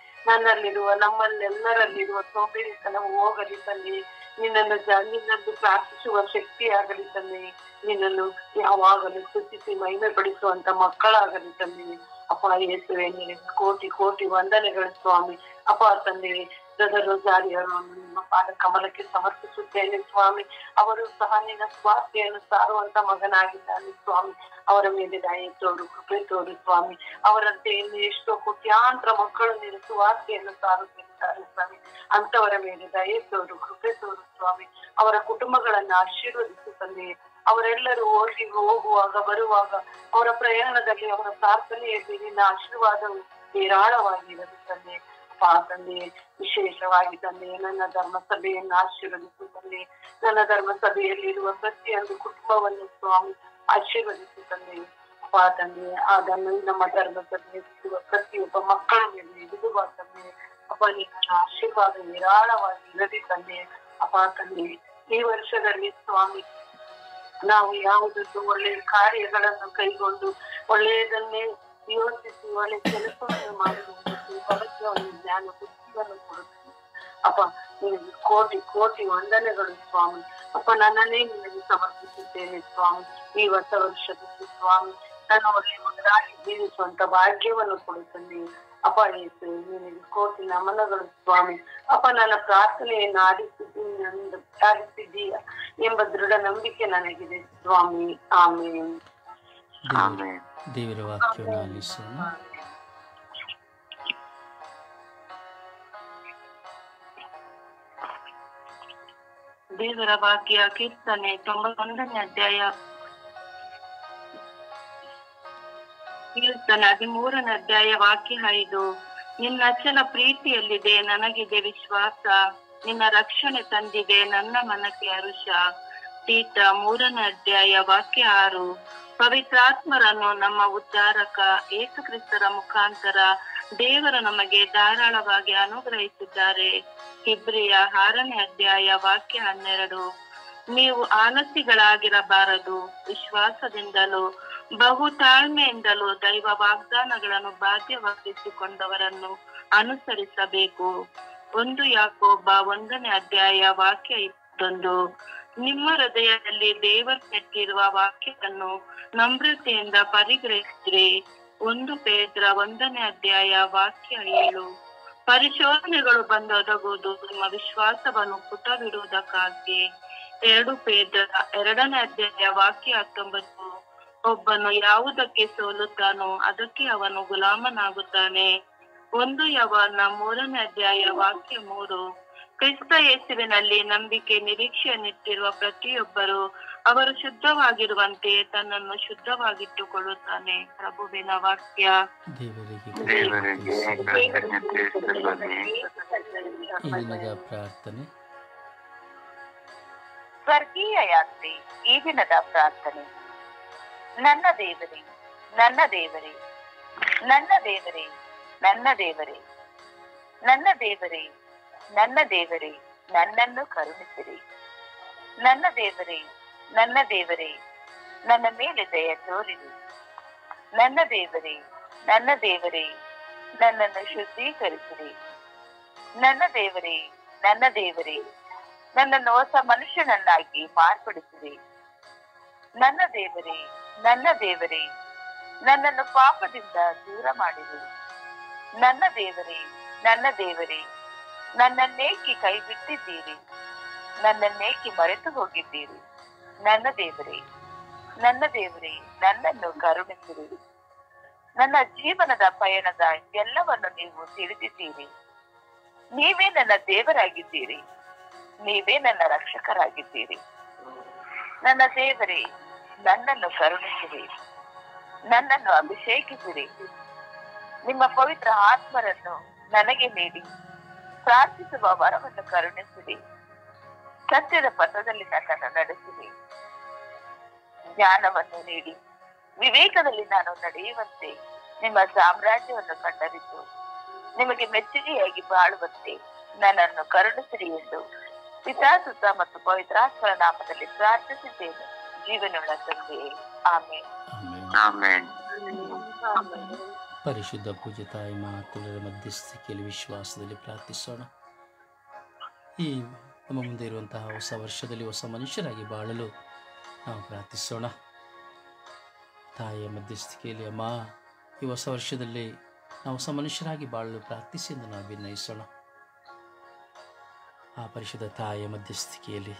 ನಮ್ಮಲ್ಲೆಲ್ಲರಲ್ಲಿರುವ ಸೋಂಬೇರಿತನವು ಹೋಗಲಿ ತಂದೆ. ನಿನ್ನನ್ನು ಪ್ರಾರ್ಥಿಸುವ ಶಕ್ತಿ ಆಗಲಿ ತಂದೆ. ನಿನ್ನನ್ನು ಯಾವಾಗಲೂ ಸ್ತುತಿಸಿ ಮಹಿಮೆ ಪಡಿಸುವಂತ ಮಕ್ಕಳಾಗಲಿ ತಂದೆ. ಅಪ್ಪ ಯೇಸುವೆ ನಿನಗೆ ಕೋಟಿ ಕೋಟಿ ವಂದನೆಗಳು ಸ್ವಾಮಿ. ಅಪ್ಪ ತಂದೆ ರೋಜಾರಿಯರನ್ನು ನಿಮ್ಮ ಪಾದ ಕಮಲಕ್ಕೆ ಸಮರ್ಪಿಸುತ್ತೇನೆ ಸ್ವಾಮಿ. ಅವರು ಸಹ ನಿನ್ನ ಸ್ವಾರ್ಥೆಯನ್ನು ಸಾರುವಂತ ಮಗನಾಗಿದ್ದಾನೆ ಸ್ವಾಮಿ. ಅವರ ಮೇಲೆ ದಯೆ ತೋರು, ಕೃಪೆ ತೋರು ಸ್ವಾಮಿ. ಅವರಂತೆ ಇನ್ನು ಎಷ್ಟೋ ಕೋಟ್ಯಾಂತರ ಮಕ್ಕಳು ನಿನ್ನ ಸುವಾರ್ತೆಯನ್ನು ಸಾರುತ್ತಿದ್ದಾರೆ ಸ್ವಾಮಿ. ಅಂತವರ ಮೇಲೆ ದಯೆ ತೋರು, ಕೃಪೆ ತೋರು ಸ್ವಾಮಿ. ಅವರ ಕುಟುಂಬಗಳನ್ನ ಆಶೀರ್ವದಿಸು ತಂದೆ. ಅವರೆಲ್ಲರೂ ಹೋಗುವಾಗ ಬರುವಾಗ ಅವರ ಪ್ರಯಾಣದಲ್ಲಿ ಅವರ ಪ್ರಾರ್ಥನೆಯಲ್ಲಿ ನಿನ್ನ ಆಶೀರ್ವಾದವು ಹೇರಾಳವಾಗಿರಲಿ ತಂದೆ. ತಂದೆ ವಿಶೇಷವಾಗಿ ತಂದೆ ನನ್ನ ಧರ್ಮ ಸಭೆಯನ್ನು ಆಶೀರ್ವದಿಸು ತಂದೆ. ನನ್ನ ಧರ್ಮ ಸಭೆಯಲ್ಲಿರುವ ಪ್ರತಿಯೊಂದು ಕುಟುಂಬವನ್ನು ಸ್ವಾಮಿ ಆಶೀರ್ವದಿಸು ತಂದೆ. ತಂದೆ ಅದನ್ನು ನಮ್ಮ ಧರ್ಮ ಸಭೆಯಲ್ಲಿರುವ ಪ್ರತಿಯೊಬ್ಬ ಮಕ್ಕಳ ಮೇಲೆ ಇಡುವ ತಂದೆ. ಅಪ್ಪ ನಿನ್ನ ಆಶೀರ್ವಾದ ಹೇರಾಳವಾಗಿ ಇರಲಿ ತಂದೆ. ಅಪ್ಪ ತಂದೆ ಈ ವರ್ಷದಲ್ಲಿ ಸ್ವಾಮಿ ನಾವು ಯಾವುದನ್ನು ಒಳ್ಳೆಯ ಕಾರ್ಯಗಳನ್ನು ಕೈಗೊಂಡು ಒಳ್ಳೆಯದನ್ನೇ ಯೋಚಿಸಿ ಒಳ್ಳೆ ಕೆಲಸವನ್ನು ಮಾಡುವುದಕ್ಕೆ ಭವಿಷ್ಯವನ್ನು ಜ್ಞಾನ ಬುದ್ಧಿಯನ್ನು ಕೊಡುತ್ತೇನೆ. ಅಪ್ಪ ನಿನಗೆ ಕೋಟಿ ಕೋಟಿ ವಂದನೆಗಳು ಸ್ವಾಮಿ. ಅಪ್ಪ ನನ್ನನ್ನೇ ನಿನಗೆ ಸಮರ್ಪಿಸುತ್ತೇನೆ ಸ್ವಾಮಿ. ಈ ಹೊಸ ವರ್ಷದಲ್ಲಿ ಸ್ವಾಮಿ ನನ್ನ ಒಳ್ಳೆ ಮಗನಾಗಿ ಜೀವಿಸುವಂತ ಭಾಗ್ಯವನ್ನು ಕೊಡುತ್ತೇನೆ. ಅಪ್ಪ ಯೇಸುವೆ ನಿನಗೆ ಕೋಟಿ ನಮನಗಳು ಸ್ವಾಮಿ. ಅಪ್ಪ ನನ್ನ ಪ್ರಾರ್ಥನೆಯನ್ನು ಆಲಿಸಿದ್ದೀಯ ಎಂಬ ದೃಢ ನಂಬಿಕೆ ನನಗಿದೆ ಸ್ವಾಮಿ. ಆಮೇನ್. ದೇವರ ವಾಕ್ಯವನ್ನು ಆಲಿಸೋಣ. ದೇವರ ವಾಕ್ಯ ಕೀರ್ತನೆ 91ನೇ ಅಧ್ಯಾಯ ಕೀರ್ತನೆ 13ನೇ ಅಧ್ಯಾಯ ವಾಕ್ಯ 5. ನಿನ್ನ ಅಚ್ಚನ ಪ್ರೀತಿಯಲ್ಲಿದೆ ನನಗಿದೆ ವಿಶ್ವಾಸ. ನಿನ್ನ ರಕ್ಷಣೆ ತಂದಿದೆ ನನ್ನ ಮನಕ್ಕೆ ಹರುಷ. ತೀತ 3ನೇ ಅಧ್ಯಾಯ ವಾಕ್ಯ 6. ಪವಿತ್ರಾತ್ಮರನ್ನು ನಮ್ಮ ಉದ್ಧಾರಕ ಯೇಸು ಕ್ರಿಸ್ತರ ಮುಖಾಂತರ ದೇವರು ನಮಗೆ ಧಾರಾಳವಾಗಿ ಅನುಗ್ರಹಿಸಿದ್ದಾರೆ. ಇಬ್ರಿಯ 6ನೇ ಅಧ್ಯಾಯ ವಾಕ್ಯ 12. ನೀವು ಆಲಸ್ಯಗಳಾಗಿರಬಾರದು, ವಿಶ್ವಾಸದಿಂದಲೂ ಬಹು ತಾಳ್ಮೆಯಿಂದಲೂ ದೈವ ವಾಗ್ದಾನಗಳನ್ನು ಬಾಧ್ಯವಾಗಿಸಿಕೊಂಡವರನ್ನು ಅನುಸರಿಸಬೇಕು. 1 ಯಾಕೋಬ 1ನೇ ಅಧ್ಯಾಯ ವಾಕ್ಯ 21. ನಿಮ್ಮ ಹೃದಯದಲ್ಲಿ ದೇವರು ನೆಟ್ಟಿರುವ ವಾಕ್ಯವನ್ನು ನಮ್ರತೆಯಿಂದ ಪರಿಗ್ರಹಿಸಿರಿ. 1 ಪೇತ್ರ 1ನೇ ಅಧ್ಯಾಯ ವಾಕ್ಯ 7. ಪರಿಶೋಧನೆಗಳು ಬಂದೊದಗುವುದು ನಿಮ್ಮ ವಿಶ್ವಾಸವನ್ನು ಪುಟವಿಡುವುದಕ್ಕಾಗಿ. 2 ಪೇತ್ರ 2ನೇ ಅಧ್ಯಾಯ ವಾಕ್ಯ 19. ಒಬ್ಬನು ಯಾವುದಕ್ಕೆ ಸೋಲುತ್ತಾನೋ ಅದಕ್ಕೆ ಅವನು ಗುಲಾಮನಾಗುತ್ತಾನೆ. 1 ಯವನ 3ನೇ ಅಧ್ಯಾಯ ವಾಕ್ಯ 3. ಕ್ರಿಸ್ತ ಯೇಸುವಿನಲ್ಲಿ ನಂಬಿಕೆ ನಿರೀಕ್ಷೆಯನ್ನಿಟ್ಟಿರುವ ಪ್ರತಿಯೊಬ್ಬರು ಅವರು ಶುದ್ಧವಾಗಿರುವಂತೆ ತನ್ನನ್ನು ಶುದ್ಧವಾಗಿಟ್ಟುಕೊಳ್ಳುತ್ತಾನೆ. ಪ್ರಭುವಿನ ವಾಕ್ಯ. ದೇವರಿಗೆ ಕೃತಜ್ಞತೆ ಸಲ್ಲಲಿ. ಈ ದಿನದ ಪ್ರಾರ್ಥನೆ. ಸ್ವರ್ಗೀಯ ಯಾತ್ರೆ. ಈ ದಿನದ ಪ್ರಾರ್ಥನೆ. ನನ್ನ ದೇವರೇ, ನನ್ನ ದೇವರೇ, ನನ್ನ ದೇವರೇ, ನನ್ನ ದೇವರೇ, ನನ್ನ ದೇವರೇ, ನನ್ನ ದೇವರೇ, ನನ್ನನ್ನು ಕರುಣಿಸಿರಿ. ನನ್ನ ದೇವರೇ, ನನ್ನ ದೇವರೇ, ನನ್ನ ಮೇಲೆ ದಯ ತೋರಿರಿ. ನನ್ನ ದೇವರೇ, ನನ್ನ ದೇವರೇ, ನನ್ನನ್ನು ಶುದ್ಧೀಕರಿಸಿರಿ. ನನ್ನ ದೇವರೇ, ನನ್ನ ದೇವರೇ, ನನ್ನನ್ನು ಹೊಸ ಮನುಷ್ಯನನ್ನಾಗಿ ಮಾರ್ಪಡಿಸಿರಿ. ನನ್ನ ದೇವರೇ, ನನ್ನ ದೇವರೇ, ನನ್ನನ್ನು ಪಾಪದಿಂದ ದೂರ ಮಾಡಿರಿ. ನನ್ನ ದೇವರೇ, ನನ್ನ ದೇವರೇ, ನನ್ನನ್ನೇಕಿ ಕೈ ಬಿಟ್ಟಿದ್ದೀರಿ, ನನ್ನನ್ನೇಕಿ ಮರೆತು ಹೋಗಿದ್ದೀರಿ. ನನ್ನ ದೇವರೇ, ನನ್ನ ದೇವರೇ, ನನ್ನನ್ನು ಕರುಣಿಸಿರಿ. ನನ್ನ ಜೀವನದ ಪಯಣದ ಎಲ್ಲವನ್ನು ನೀವು ತಿಳಿದಿದ್ದೀರಿ. ನೀವೇ ನನ್ನ ದೇವರಾಗಿದ್ದೀರಿ, ನೀವೇ ನನ್ನ ರಕ್ಷಕರಾಗಿದ್ದೀರಿ. ನನ್ನ ದೇವರೇ, ನನ್ನನ್ನು ಕರುಣಿಸಿರಿ, ನನ್ನನ್ನು ಅಭಿಷೇಕಿಸಿರಿ. ನಿಮ್ಮ ಪವಿತ್ರ ಆತ್ಮರನ್ನು ನನಗೆ ನೀಡಿ ಪ್ರಾರ್ಥಿಸುವ ವರವನ್ನು ಕರುಣಿಸಿರಿ. ಸತ್ಯದ ಪಥದಲ್ಲಿ ನನ್ನನ್ನು ನಡೆಸಿರಿ. ಜ್ಞಾನವನ್ನು ನೀಡಿ ವಿವೇಕದಲ್ಲಿ ನಾನು ನಡೆಯುವಂತೆ, ನಿಮ್ಮ ಸಾಮ್ರಾಜ್ಯವನ್ನು ಕಂಡರಿತು ನಿಮಗೆ ಮೆಚ್ಚುಗೆಯಾಗಿ ಬಾಳುವಂತೆ ನನ್ನನ್ನು ಕರುಣಿಸಿರಿ ಎಂದು ಪಿತಾಸುತ ಮತ್ತು ಪವಿತ್ರಾತ್ಮರ ನಾಮದಲ್ಲಿ ಪ್ರಾರ್ಥಿಸಿದ್ದೇನೆ. ಜೀವನವುಳ್ಳ ತಂದೆಯೇ, ಆಮೆನ್. ಆಮೆನ್. ಪರಿಶುದ್ಧ ಪೂಜ್ಯ ತಾಯಿ ಮಾತುಗಳ ಮಧ್ಯಸ್ಥಿಕೆಯಲ್ಲಿ ವಿಶ್ವಾಸದಲ್ಲಿ ಪ್ರಾರ್ಥಿಸೋಣ. ಈ ನಮ್ಮ ಮುಂದೆ ಇರುವಂತಹ ಹೊಸ ವರ್ಷದಲ್ಲಿ ಹೊಸ ಮನುಷ್ಯರಾಗಿ ಬಾಳಲು ನಾವು ಪ್ರಾರ್ಥಿಸೋಣ. ತಾಯಿಯ ಮಧ್ಯಸ್ಥಿಕೆಯಲ್ಲಿ, ಅಮ್ಮ, ಈ ಹೊಸ ವರ್ಷದಲ್ಲಿ ನಾವು ಹೊಸ ಮನುಷ್ಯರಾಗಿ ಬಾಳಲು ಪ್ರಾರ್ಥಿಸಿ ಎಂದು ನಾವು ಭಿನ್ನಯಿಸೋಣ. ಆ ಪರಿಶುದ್ಧ ತಾಯಿಯ ಮಧ್ಯಸ್ಥಿಕೆಯಲ್ಲಿ